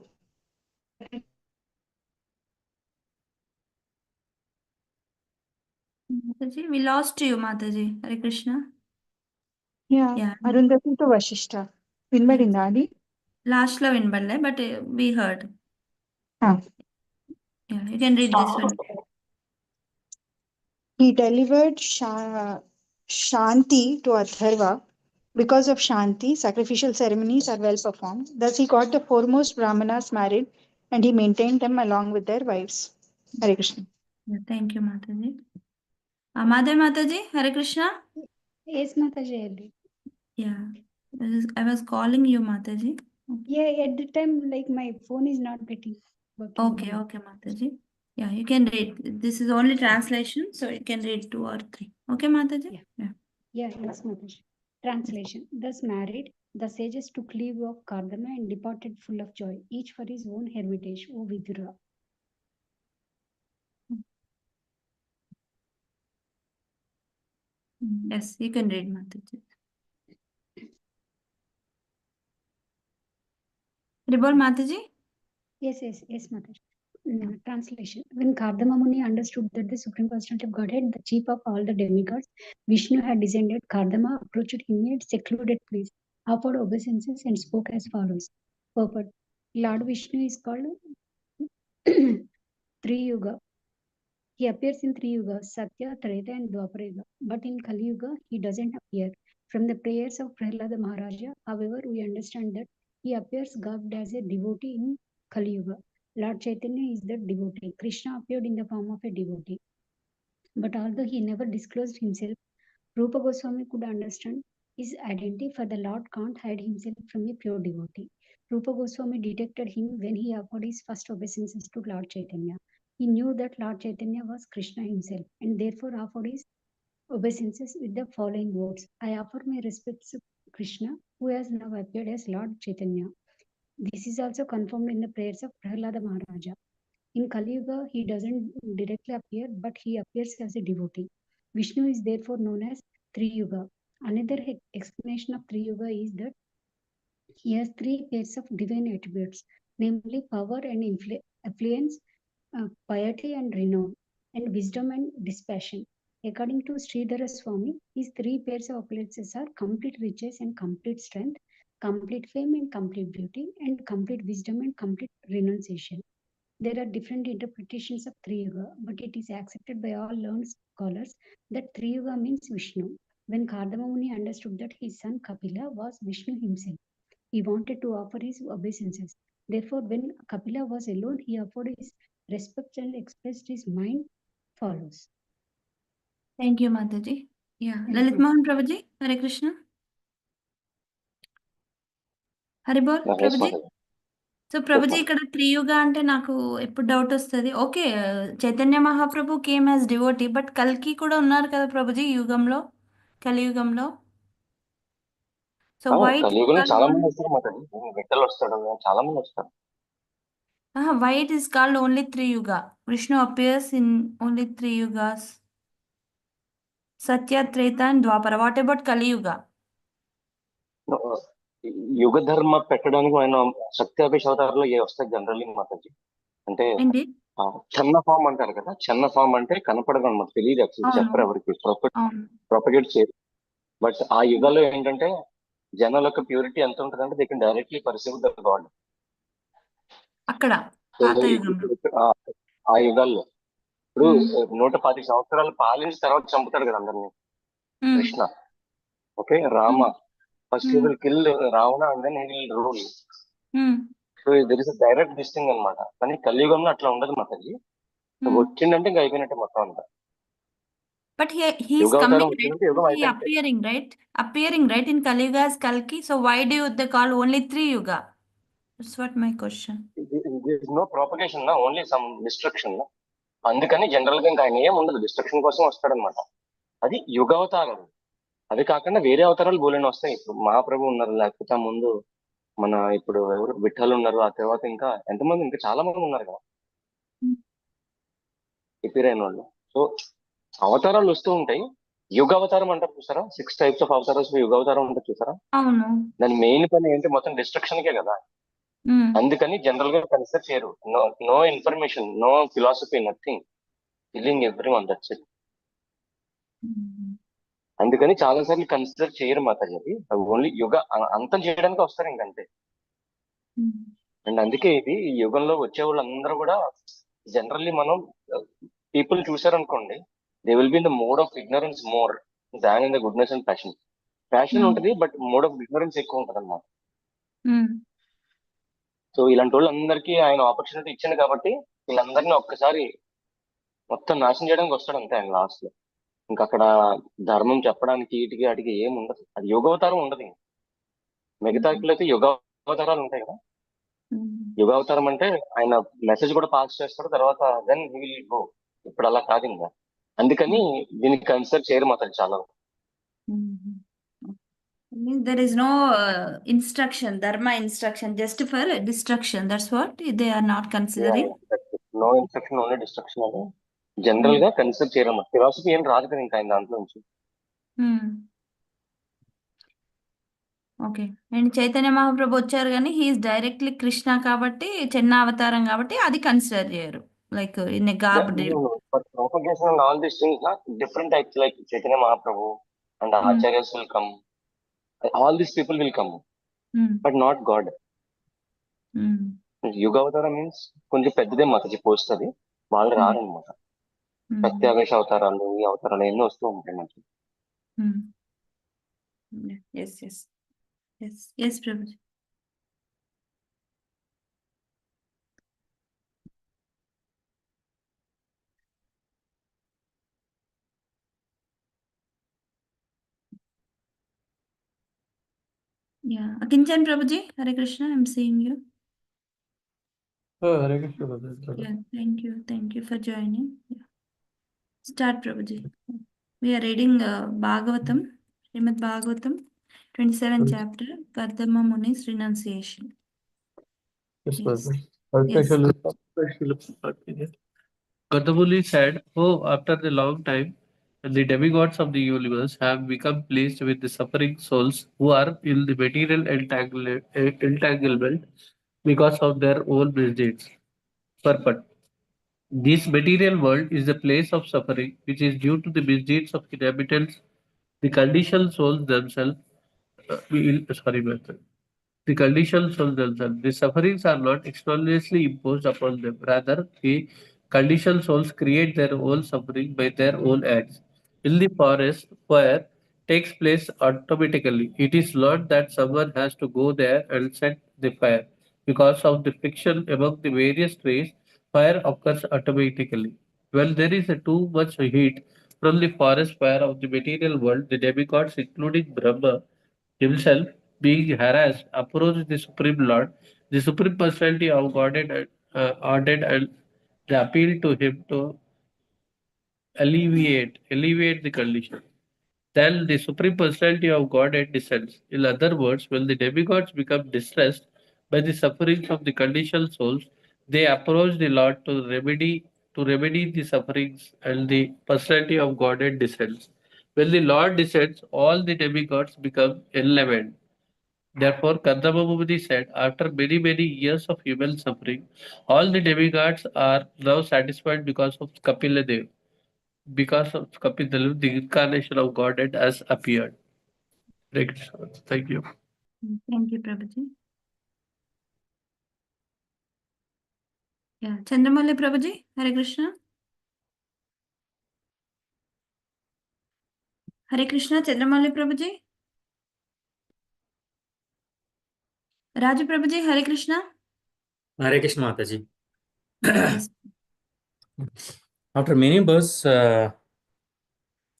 Mataji, we lost you, Mataji. Hare Krishna. Yeah, Arundhati to Vashishta. Vinbadinda adi? Last lo vinbadle, but we heard. Yeah, you can read this one. He delivered Shanti to Atharva. Because of Shanti, sacrificial ceremonies are well performed. Thus, he got the foremost Brahmanas married and he maintained them along with their wives. Hare Krishna. Yeah, thank you, Mataji. Amade Mataji, Hare Krishna. Yes, Mataji. Yeah, I was calling you, Mataji. Yeah, at the time, like my phone is not getting working. Okay, Mataji. Yeah, you can read. This is only translation, so you can read 2 or 3. Okay, Mataji? Yeah, yes, Mataji. Translation. Thus married, the sages took leave of Kardama and departed full of joy, each for his own hermitage, O Vidura. Yes, you can read, Mataji. Ribol Mataji? Yes, Mataji. Translation. When Kardama Muni understood that the Supreme Personality of Godhead, the chief of all the demigods, Vishnu had descended, Kardama approached him in a secluded place, offered obeisances, and spoke as follows. Purport. Lord Vishnu is called Three Yuga. He appears in 3 yugas, Satya, Treta, and Dwapara Yuga. But in Kali Yuga, he doesn't appear. From the prayers of Prahlada Maharaja, however, we understand that he appears garbed as a devotee in Kali Yuga. Lord Chaitanya is the devotee. Krishna appeared in the form of a devotee. But although he never disclosed himself, Rupa Goswami could understand his identity, for the Lord can't hide himself from a pure devotee. Rupa Goswami detected him when he offered his first obeisances to Lord Chaitanya. He knew that Lord Chaitanya was Krishna himself and therefore offered his obeisances with the following words. I offer my respects to Krishna, who has now appeared as Lord Chaitanya. This is also confirmed in the prayers of Prahlada Maharaja. In Kali Yuga, he doesn't directly appear, but he appears as a devotee. Vishnu is therefore known as Three Yuga. Another explanation of Three Yuga is that he has 3 pairs of divine attributes, namely power and affluence, piety and renown, and wisdom and dispassion. According to Sridhara Swami, his 3 pairs of appearances are complete riches and complete strength, complete fame and complete beauty, and complete wisdom and complete renunciation. There are different interpretations of Three Yuga, but it is accepted by all learned scholars that Three Yuga means Vishnu. When Kardama Muni understood that his son Kapila was Vishnu himself, he wanted to offer his obeisances. Therefore, when Kapila was alone, he offered his respects and expressed his mind follows. Thank you, Mataji. Yeah, Lalit Mohan Prabhuji, Hare Krishna. Haribol, Prabhuji. So Prabhuji ఇక్కడ త్రియుగ అంటే నాకు ఎప్పుడు doubt వస్తుంది. Okay, Chaitanya Mahaprabhu came as devotee, but కల్కి కూడా ఉన్నారు కదా ప్రభుజీ యుగంలో, కలియుగంలో. సో కలియుగంలో చాలా మంది వస్తారు మాట, విఠల్ వస్తాడు, చాలా మంది వస్తారు. why it is called only Triyuga? Vishnu appears in only 3 yugas. Satya, Treta and Dwapara. What about Kali Yuga? యుగ ధర్మ పెట్టడానికి ఆయన సత్యాభిష అవతారంలో ఏ వస్తాయి జనరల్లీ మాతాజీ అంటే చిన్న ఫామ్ అంటారు కదా, చిన్న ఫామ్ అంటే కనపడదు అనమాట, తెలియదు యాక్చువల్లీ, చెప్పరు ఎవరికి, ప్రొపగేట్ చేయరు. బట్ ఆ యుగాల్లో ఏంటంటే జనాల యొక్క ప్యూరిటీ ఎంత ఉంటుందంటే they can directly perceive the God అక్కడ ఆ యుగాల్లో. ఇప్పుడు 125 సంవత్సరాలు పాలించిన తర్వాత చంపుతాడు కదా అందరినీ Krishna. Okay, Rama first he will kill Ravana and then he will rule. So there is a direct distinction అన్నమాట. కానీ కలియుగంలో అట్లా ఉండదు మాతాజీ. వచ్చిందంటే ఇంకా అయిపోయినట్టే మొత్తం అంతా. But he is యుగ coming, అవతారం right? వచ్చిందంటే యుగం He అయిపోయింది. appearing, right? Appearing, right, in Kaliga as Kalki. So why do they call only 3 Yuga? That's what my question. No propagation నా, ఓన్లీ సమ్ డిస్ట్రక్షన్. అందుకని జనరల్ గా ఇంకా ఆయన ఏం ఉండదు, డిస్ట్రక్షన్ కోసం వస్తాడనమాట. అది యుగావతారం. అది కాకుండా వేరే అవతారాలు బోలెని వస్తాయి. ఇప్పుడు మహాప్రభు ఉన్నారు, లేకపోతే ఆ ముందు మన ఇప్పుడు ఎవరు విఠలు ఉన్నారు, ఆ తర్వాత ఇంకా ఎంతమంది, ఇంకా చాలా మంది ఉన్నారు కదా ఎపిరైన వాళ్ళు. సో అవతారాలు వస్తూ ఉంటాయి. యుగావతారం అంటారు చూసారా, 6 types ఆఫ్ అవతారాలు యుగావతారం ఉంటుంది చూసారా. అవును. దాని మెయిన్ పని ఏంటి, మొత్తం డిస్ట్రక్షన్ కే కదా. అందుకని జనరల్ గా కన్సిడర్ చేయరు. No information, no philosophy, nothing, killing everyone, that's it. అందుకని చాలా సార్లు కన్సిడర్ చేయరు మాతాజీ. అది ఓన్లీ యుగ అంతం చేయడానికి వస్తారు ఇంకంతే. అండ్ అందుకే ఇది ఈ యుగంలో వచ్చే వాళ్ళందరూ కూడా జనరల్లీ మనం పీపుల్ చూసారనుకోండి, they will be in the mode of ignorance more than in the goodness and passion. Passion ఉంటుంది, బట్ మోడ్ ఆఫ్ ఇగ్నరెన్స్ ఎక్కువ ఉంటుంది అన్నమాట. సో ఇలాంటి వాళ్ళందరికీ ఆయన ఆపర్చునిటీ ఇచ్చింది కాబట్టి వీళ్ళందరినీ ఒక్కసారి మొత్తం నాశనం చేయడానికి వస్తాడు అంతే ఆయన లాస్ట్ లో. ఇంకా అక్కడ ధర్మం చెప్పడానికి ఇటుకి అడిగి ఏం ఉండదు. అది యుగావతారం ఉండదు. మిగతా అయితే యుగావతారాలు ఉంటాయి కదా. యుగావతారం అంటే ఆయన మెసేజ్ కూడా పాస్ చేస్తాడు, తర్వాత దెన్ హీ విల్ గో. ఇప్పుడు అలా కాదు ఇంకా. అందుకని దీనికి కన్సిడర్ చేయరు మాత్రం చాలా. There is no instruction, dharma instruction, just for destruction. That's what they are not considering. No instruction, only destruction అని జనరల్ గా కన్సిడర్ చేయరమ్మా. ఫిలాసఫీ ఏం రాదు కదా ఇంకా ఆయన దాంట్లో నుంచి. ఓకే. అండ్ చైతన్య మహాప్రభు వచ్చారు కానీ హీఈస్ డైరెక్ట్లీ కృష్ణ కాబట్టి, చిన్న అవతారం కాబట్టి అది కన్సిడర్ చేయరు. Like in garb propagation and all these things, not different types, like Chaitanya Mahaprabhu and Acharyas will come. All these people will come, but not God. యుగావతారం means కొంచెం పెద్దదే మాతాజీ పోస్ట్, అది వాళ్ళు రారనమాట. ప్రత్యావేశ అవతారాలు, ఈ అవతారాలు ఎన్నో వస్తూ ఉంటాయి మనకి. Yes Prabhuji. Yeah. Akinchan Prabhuji, Hare Krishna, I'm seeing you. Hare Krishna. Yeah, thank you for joining. Yeah. Start Prabhuji. We are reading Bhagavatam, Srimad Bhagavatam, 27th chapter, Kardama Muni's renunciation. Yes, Yes. Katabuli said, "Oh, after the long time, the demigods of the universe have become pleased with the suffering souls who are in the material entanglement because of their own misdeeds. Purport. This material world is the place of suffering, which is due to the misdeeds of inhabitants. The conditioned souls themselves, the conditioned souls themselves. The sufferings are not extraneously imposed upon them. Rather, the conditioned souls create their own suffering by their own acts. In the forest, fire takes place automatically. It is not that someone has to go there and set the fire. Because of the friction among the various trees, fire occurs automatically. When there is too much heat from the forest fire of the material world, the demigods, including Brahma himself, being harassed, approached the Supreme Lord. The Supreme Personality of Godhead ordered and they appealed to him to alleviate the condition. Then the Supreme Personality of Godhead descends. In other words, when the demigods become distressed by the sufferings of the conditioned souls, they approach the Lord to remedy the sufferings, and the Personality of Godhead descends. When the Lord descends, all the demigods become enlivened. Therefore, Kardama Mumuni said, after many, many years of human suffering, all the demigods are now satisfied because of Kapila Dev. Because of Kapila Dev, the incarnation of Godhead has appeared. Thank you. Thank you, Prabhuji. Yeah, Chandramali Prabhuji, Hare Krishna. Hare Krishna, Chandramali Prabhuji. Raju Prabhuji, Hare Krishna. Hare Krishna Mataji. Yes. After many births,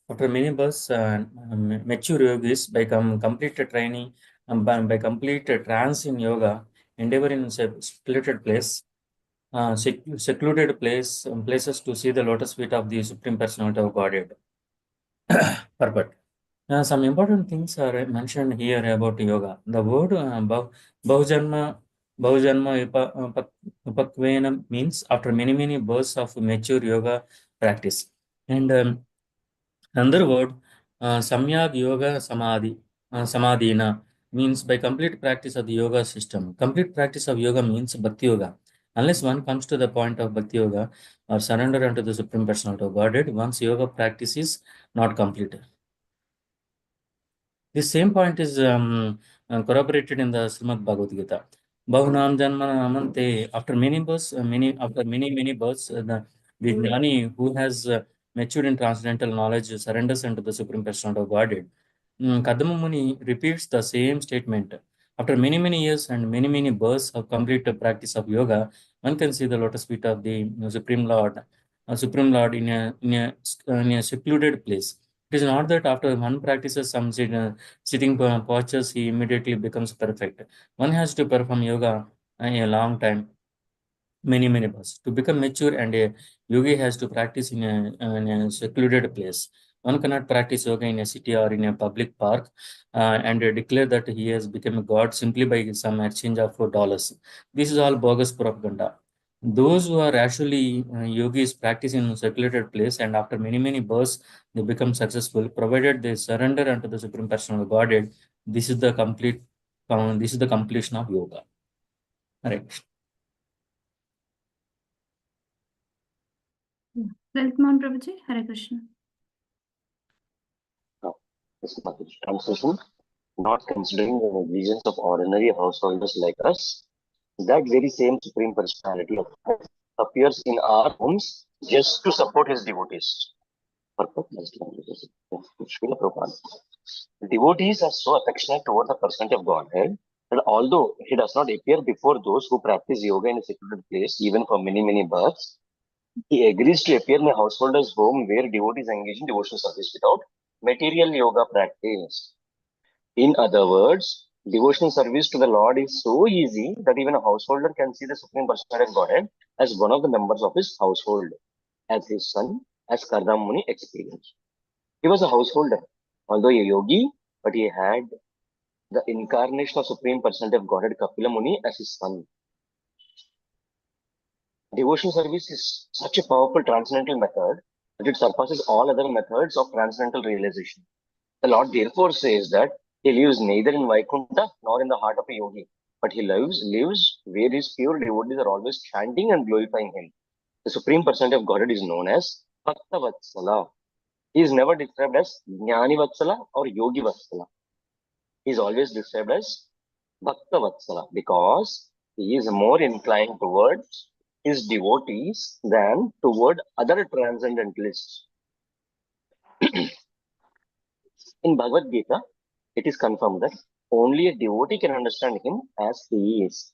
After many births, mature yogis by complete training, by complete trance in yoga, endeavor in secluded place, secluded places to see the lotus feet of the Supreme Personality of Godhead. Perfect. Some important things are mentioned here about yoga. The word Bahujanma Upakvena means after many births of mature yoga practice. And another word, Samyag Yoga Samadhina means by complete practice of the yoga system. Complete practice of yoga means Bhakti Yoga. Unless one comes to the point of Bhakti Yoga or surrender unto the Supreme Personality of Godhead, one's yoga practice is not completed. This same point is corroborated in the Srimad Bhagavad Gita. Bahunam Janmanamante. After many births, many births, the Jnani who has matured in transcendental knowledge surrenders unto the Supreme Personality of Godhead. Kadama Muni repeats the same statement. After many years and many births of complete practice of yoga, one can see the lotus feet of the Supreme Lord in a secluded place. It is not that after one practices some sitting postures, he immediately becomes perfect. One has to perform yoga a long time, many births. To become mature, and a yogi has to practice in a secluded place. One cannot practice yoga in a city or in a public park and declare that he has become a god simply by some exchange of dollars. This is all bogus propaganda. Those who are actually yogis practice in a secluded place, and after many births, they become successful, provided they surrender unto the Supreme Personal Godhead. This is the completion of yoga. Right. Lalitma Mohan Prabhuji, Hare Krishna. This Mataji. Translation: not considering the negligence of ordinary householders like us, that very same Supreme Personality of God appears in our homes just to support his devotees. Srila Prabhupada. Devotees are so affectionate toward the personality of Godhead that although he does not appear before those who practice yoga in a secluded place, even for many births, he agrees to appear in a householder's home where devotees engage in devotional service without material yoga practice. In other words, devotional service to the Lord is so easy that even a householder can see the Supreme Personality of Godhead as one of the members of his household, as his son, as Kardama Muni experienced. He was a householder, although a yogi, but he had the incarnation of Supreme Personality of Godhead Kapila Muni as his son. Devotional service is such a powerful transcendental method that it surpasses all other methods of transcendental realization. The Lord therefore says that he lives neither in Vaikuntha nor in the heart of a yogi, but he lives where his pure devotees are always chanting and glorifying him. The Supreme Personality of Godhead is known as Bhakta Vatsala. He is never described as Jnani Vatsala or Yogi Vatsala. He is always described as Bhakta Vatsala because he is more inclined towards his devotees than toward other transcendentalists. In Bhagavad Gita, it is confirmed that only a devotee can understand him as he is.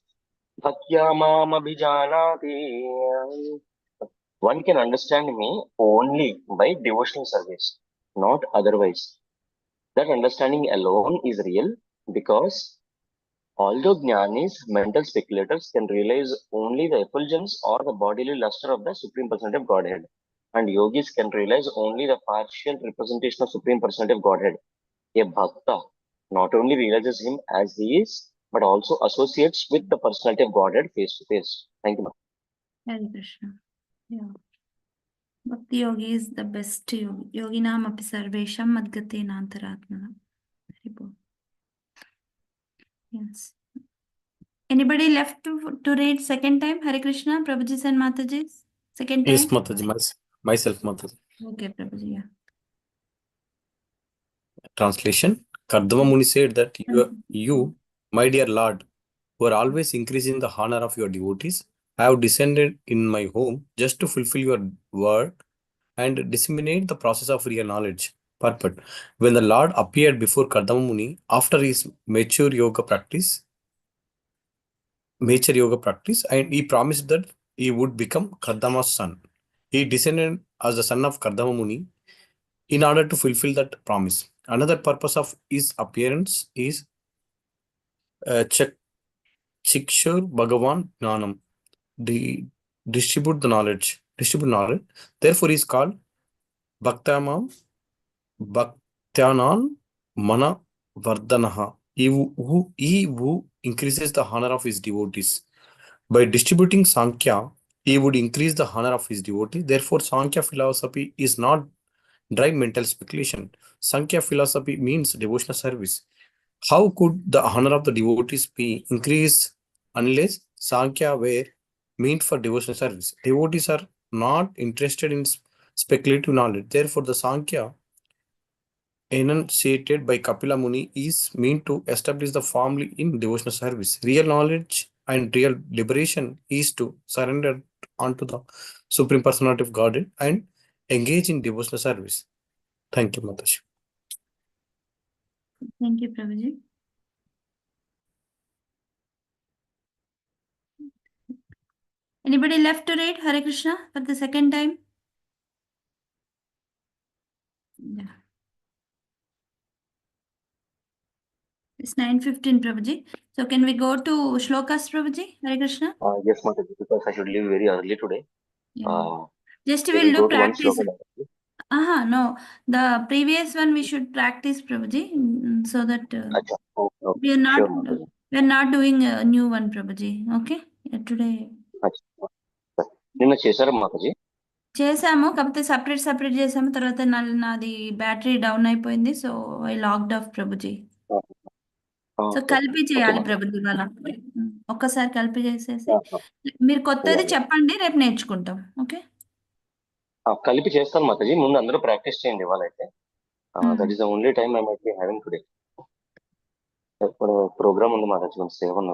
Bhaktya mam abhijanati. One can understand me only by devotional service, not otherwise. That understanding alone is real because although jnanis, mental speculators, can realize only the effulgence or the bodily luster of the Supreme Personality of Godhead, and yogis can realize only the partial representation of Supreme Personality of Godhead, a bhakta not only realizes him as he is, but also associates with the Personality of Godhead face to face. Thank you. Hare Krishna. Yeah. Bhakti yogi is the best yogi. Yoginam api sarvesham madgate nantaratmana. Very good. Yes. Anybody left to read second time? Hare Krishna, Prabhuji and Mataji? Second time? Yes, Mataji, myself, Mataji. Okay, Prabhuji, yeah. Translation: Kardama Muni said that you, my dear Lord, who are always increasing the honor of your devotees, have descended in my home just to fulfill your word and disseminate the process of real knowledge. Purport: when the Lord appeared before Kardama Muni after his mature yoga practice, and he promised that he would become Kardama's son. He descended as the son of Kardama Muni in order to fulfill that promise. Another purpose of his appearance is Chikshur Bhagavan Gnanam, distribute knowledge. Therefore, he is called Bhaktaman Bhaktyanan Mana Vardanaha. He who increases the honor of his devotees. By distributing Sankhya, he would increase the honor of his devotees. Therefore, Sankhya philosophy is not dry mental speculation. Sankhya philosophy means devotional service. How could the honor of the devotees be increased unless Sankhya were meant for devotional service? Devotees are not interested in speculative knowledge. Therefore, the Sankhya enunciated by Kapila Muni is meant to establish the family in devotional service. Real knowledge and real liberation is to surrender unto the Supreme Personality of Godhead and engage in devotional service. Thank you, Mataji. Thank you, Prabhuji. Anybody left to read Hare Krishna for the second time? Yeah. It's 9:15, Prabhuji. So can we go to Shlokas, Prabhuji? Hare Krishna? Yes, Mataji, because I should leave very early today. Yeah. Just We we'll will do go to one practice. shloka. Mataji. No. The previous one we should practice, Prabhuji, so that Acha. Okay. we are Sure, Mataji. not doing a new one, Prabhuji. Okay? Today. Acha. నిన్న చేశారా మాతాజీ? చేసాము, కాకపోతే separate చేసాము. తర్వాత నాది battery down అయిపోయింది. So I logged of, Prabhuji. So కలిపి చేయాలి ప్రభుజీ ఇవాళ. ఒక్కసారి కలిపి చేసేసి మీరు కొత్తది చెప్పండి, రేపు నేర్చుకుంటాం. ఓకే, కలిపి చేస్తాను మాతాజీ. ముందు అందరూ ప్రాక్టీస్ చేయండి ఇవాళ అయితే. That is the only time I might be having today. ఇప్పుడు ప్రోగ్రామ్ ఉంది మాతాజీ, కొంచెం సేవ్ ఉన్నా.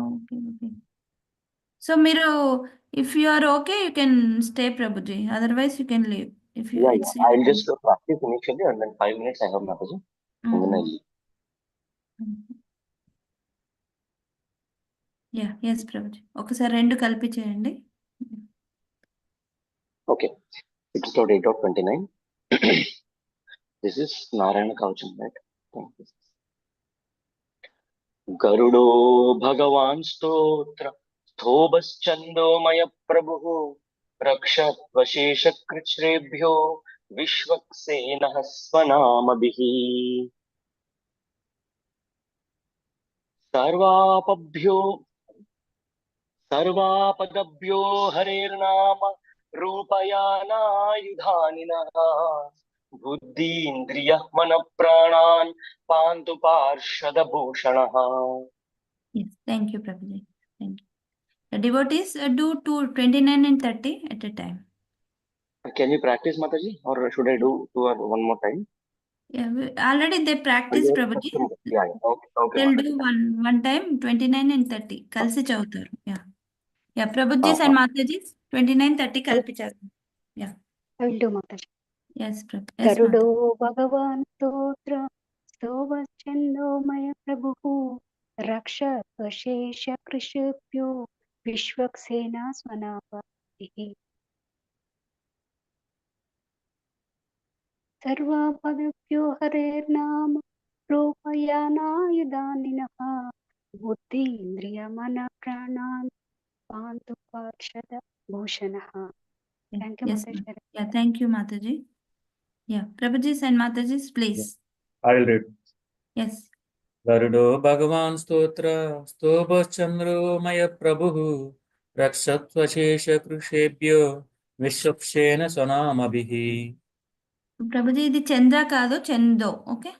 ఓకే. సో మీరు if you are okay, you can stay, Prabhuji. Otherwise, you can leave. If you, Yeah. I'll just practice initially and then 5 minutes I have, Mataji. And then I'll leave. Yeah, yes, Prabhuji. ఒకసారి రెండు కలిపి చేయండి. Okay. Episode 8 of 29. This is Narayana Kavacha, right? Garudo Bhagavan Stotra Thobaschandomaya Prabhu Rakshtvasheshakrichrebhyo Vishvaksenah Svanamabihi Sarvapadabhyo Harirnama Rupayanayudhaninah Buddhindriya Manapranan Pantu Parshada Bhushanah. Yes, thank you, Prabhuji. Thank you. The devotees do 29 and 30 at a time. Can you practice, Mataji, or should I do one more time? Yeah, already they practice, Prabhuji. Yeah. Okay. They'll do one time 29 and 30. Kalsi chautar. Yeah, Prabhuji's and Mataji's 29, 30 kalpi chautar. Yeah. I will do Mataji. Yes, Prabhu. Yes, Garudo Bhagavan Stotra Stovachandomaya Prabhu Rakshtvashesha Krishupyo Vishvaksena Svanapatihi Sarvapadabhyo Harirnama Rupayanayudhaninah Buddhindriya Pranan Pantu Parshada Bhushanah. Thank you, Yes, Mataji. yeah, thank you, Mataji. Yeah, Prabhuji's and Mataji's, please. I will read. Yes. Garudo Bhagavan Stotra Stobachandromaya Prabhu Rakshatvashesha Krushebhyo Vishwakshena Swanamabihi. Prabhuji, ఇది చంద్ర కాదు, చందో. Okay,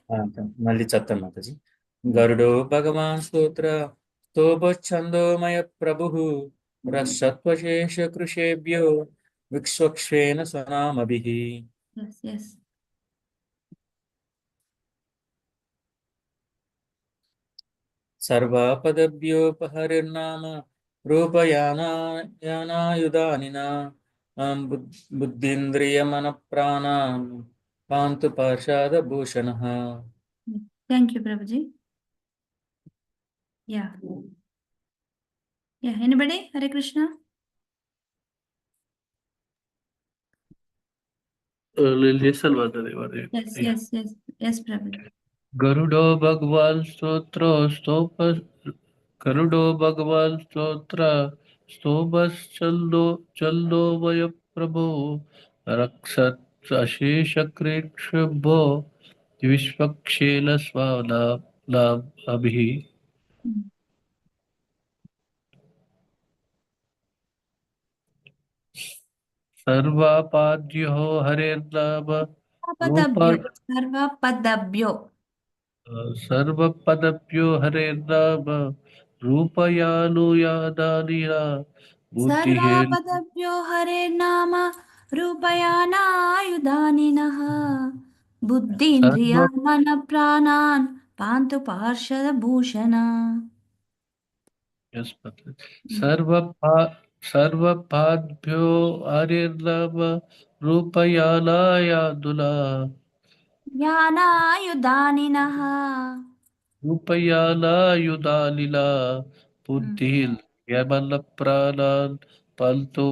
మళ్ళీ చెప్తాను మాతాజీ. గరుడో భగవాన్ స్తోత్ర స్తోభఛందోమయ ప్రభు రక్షత్వశేష కృషేభ్యో విక్ష్వక్షేణ స్వనామభిః. yes. సర్వపదభ్యోపహరిర్నామ రూపయానాయుధానినా బుద్ధీంద్రియమనఃప్రాణాన్ పాంతు పార్షాదభూషణః. Thank you, Prabhuji. Yeah, anybody? Hare Krishna. Listen, Mataji. Yes, Prabhu. Garudo Bhagwan Stotra Stopas Garudo Bhagwan Stotra Stobas Chaldo Vaya Prabhu Raksat Ashesha Krikshubho Vishwakshena Svana Abhi Sarvapadyo Harirnama Rupa Sarvapadabhyo Harirnama Rupayanuyadadira Buddhi सर्वापदभ्यो हरे नाम रूपयानायुधानिनः बुद्धीन्द्रियान् मनप्राणान् पान्तु पार्षदभूषण. Yes, Sarvapadbhyo Harirnama Rupayanayadula यानायुधानिनः Rupayanayudalila Buddhil Yamala Pranan Paltu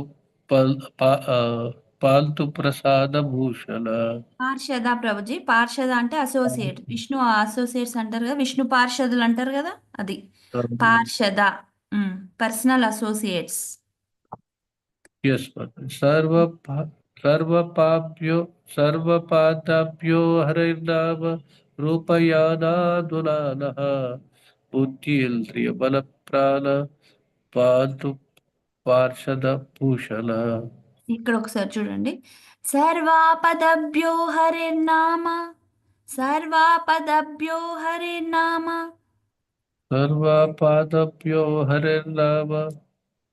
Prasada Bhushana. పార్షద Prabhuji, పార్షద అంటే associate, Vishnu associates అంటారు కదా, విష్ణు పార్షదులు అంటారు కదా, అది పార్షద, personal associates. Yes, Sarvapadabhyo Harinama Rupayana Dunanaha Buddhildriya Balaprana Pantu Parshada Bhushana. ఇక్కడ ఒకసారి చూడండి. సర్వాపదభ్యో హరిర్నామ, సర్వాపదభ్యో హరిర్నామ Sarvapadabhyo Harinama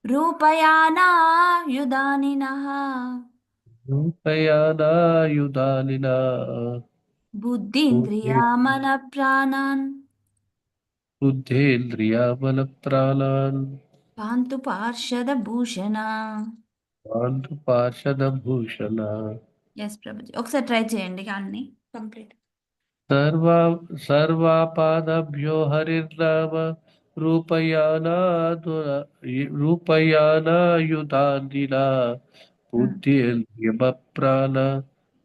రూపయానాయుధానినః Rupayana Yudalina బుద్ధింద్రియామన ప్రాణాన్ Buddhildriya Balapranan పాంతు పార్షద భూషణ. Pantu Parshada Bhushana. Yes Prabhuji, ఒకసారి ట్రై చేయండి అన్ని కంప్లీట్. सर्वापादभ्यो हरिर्नाम रूपयानायुधानिना बुद्धिर्यमप्राण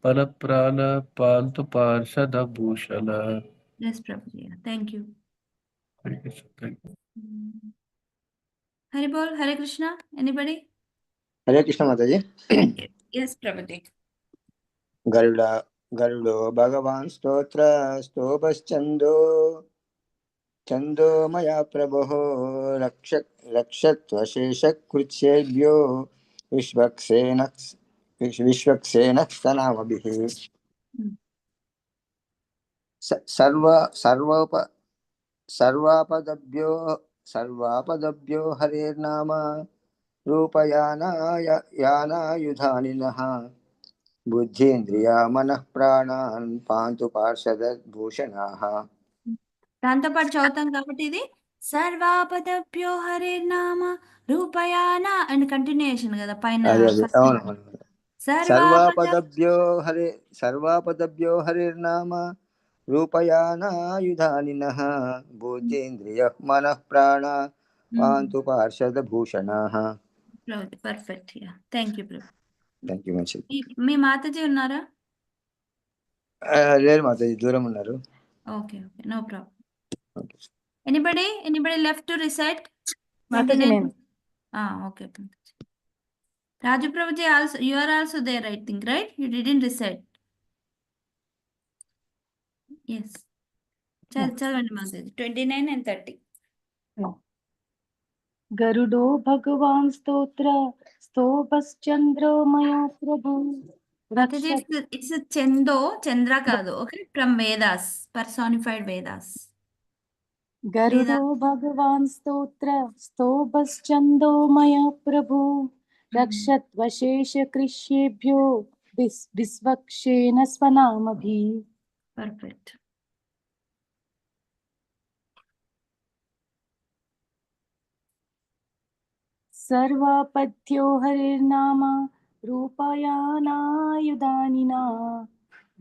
परप्राण पान्तु पार्षदभूषण. ఎస్ ప్రభుజీ, thank you. Thank you, sir. Thank you. Hari బోల్, హరే కృష్ణ, ఎనీబడి? హరే కృష్ణ మాతాజీ. ఎస్ ప్రభుజీ. గరుడో భగవాన్ స్తోత్ర స్తోభశ్చందో చందోమయ ప్రభో రక్షత్వశేషకృత్యేభ్యో విశ్వక్సేన స్తనామభిః. సర్వాపదభ్యో హరేర్నామ రూపయానాయుధానినః బుద్ధీంద్రియా మనః ప్రాణాన్ పాంతు పార్షదభూషణాః. దాంతో పాటు చదువుతాం కాబట్టి ఇది సర్వాపదభ్యో హరిర్నామ రూపయాన అండ్ కంటిన్యూషన్ కదా పైన. సర్వాపదభ్యో హరిర్నామ రూపయానాయుధానినః బుద్ధీంద్రియ మనః ప్రాణ పాంతు పార్షదభూషణాః. Perfect, thank you Prabhu. Thank you మంచి. మీ మాతాజీ ఉన్నారా? లేదు మాతాజీ, దూరం ఉన్నారు. Okay, no problem. Anybody left to recite? Okay. Raju Prabhuji, also you are also there, I think, right? You didn't recite. Yes. చదవండి మాతాజీ, 29 and 30. గరుడో భగవాన్ స్తోత్ర స్తోభశ్చంద్రో మయా ప్రభు. మాతాజీ, it's a చంద్ర కాదు, okay, from Vedas, personified Vedas. గరుడో భగవాన్ స్తోత్ర స్తోభశ్చందో మయా ప్రభు రక్షత్వశేషకృష్యేభ్యో విశ్వక్షేణ స్వనామభిః. పర్ఫెక్ట్. సర్వాపద్యో హరిర్నామ రూపయానాయుధానినా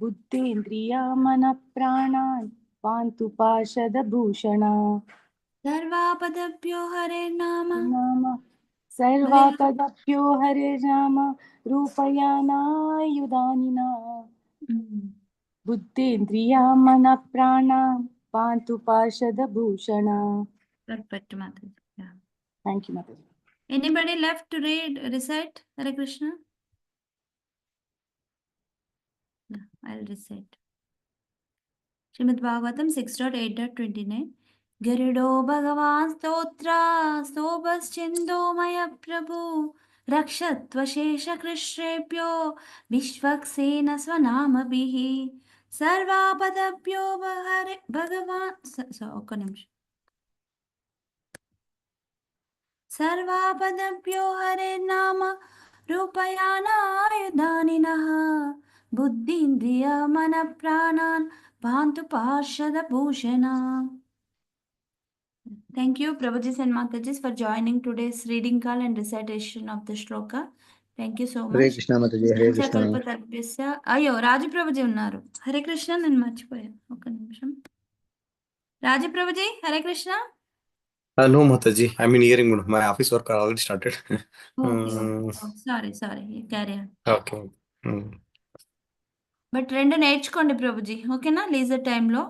బుద్ధేంద్రియా మనః ప్రాణాన్ పాంతు పార్షదభూషణ. సర్వాపదభ్యో హరిర్నామ सर्वापदप्यो हरिर्नाम रूपयानायुधानिना बुद्धेन्द्रिया मनः प्राणा पान्तु पार्षदभूषणा. Perfect, Mataji. Yeah. Thank you, Mataji. Anybody left to recite Hare Krishna? No, I'll recite. Srimad Bhagavatam 6.8.29. Garido Bhagavan Stotra Sobhaschendo Maya Prabhu Rakshatva Shesha Krishrepyo Vishvaksena Svanama Bihi Sarvapadapyo Hare Bhagavan. ఒక్క నిమిషం. सर्वापदभ्यो हरे नाम रूपयानायुधानिनः बुद्धीन्द्रिय मन प्राणान् पान्तु पार्षदभूषणा. Thank you, Prabhujis and Matajis, for joining today's reading call and recitation of the shloka. Thank you so Hare much. Krishna Mataji, Hare Krishna. అయ్యో రాజు ప్రభుజీ ఉన్నారు. హరే కృష్ణ, నేను మర్చిపోయాను. ఒక్క నిమిషం. రాజు Prabhuji, Hare Krishna. No, Mataji. I'm in hearing mode. My office work already started. Sorry carry on. Okay. But రెండు నేర్చుకోండి ప్రభుజీ, ఓకేనా? Leisure టైంలో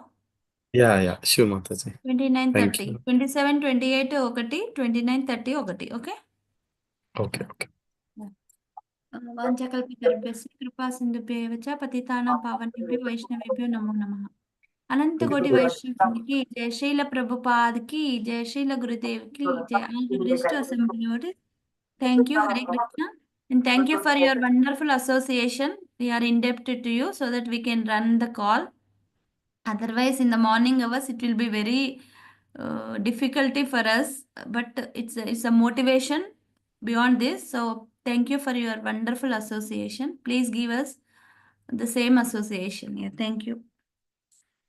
Yeah, sure, Mataji. 29, Thank 30, you. 27, 28 ఒకటి, 29, 30 ఒకటి. ఓకే. Okay. వాంఛకల్పతరుభ్యశ్చ కృపా సింధుభ్యేవచ పతితానాం పావనేభ్యో వైష్ణవేభ్యో నమో నమః. అనంత కోటి వైష్ణవునికి జయ. శ్రీల ప్రభుపాద్కి జయ. శ్రీల గురుదేవ్కి జయ. All the best to assembly notice. Thank you, Hare Krishna, and thank you for your wonderful association. We are indebted to you so that we can run the call. Otherwise, in the morning hours, it will be very difficulty for us. But it's a motivation beyond this. So thank you for your wonderful association. Please give us the same association. Yeah, thank you,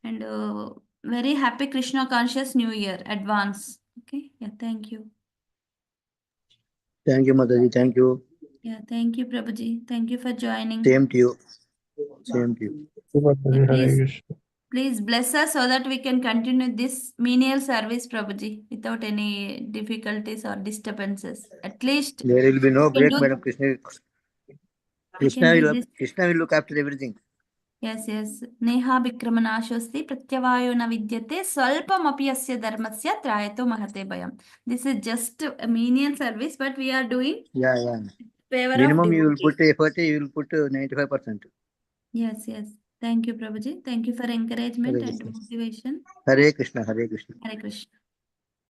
and very happy Krishna conscious New Year advance. Okay. Yeah, thank you. Thank you, Mataji. Thank you. Yeah, thank you, Prabhuji. Thank you for joining. Same to you. Same to you. Please bless us so that we can continue this menial service, Prabhuji, without any difficulties or disturbances. At least There will be no we can break, do- Madam. Krishna will look after everything. Yes. Neha Vikramanashosti Pratyavayo na vidyate Swalpamapi asya dharmasya trayato mahate bhayam. This is just a menial service, but we are doing Yeah. favor Minimum of you will devotee. put effort, you will put 95%. Yes. Thank you, Prabhuji. Thank you for encouragement Hare and Krishna. motivation. Hare Krishna, Hare Krishna. Hare Krishna.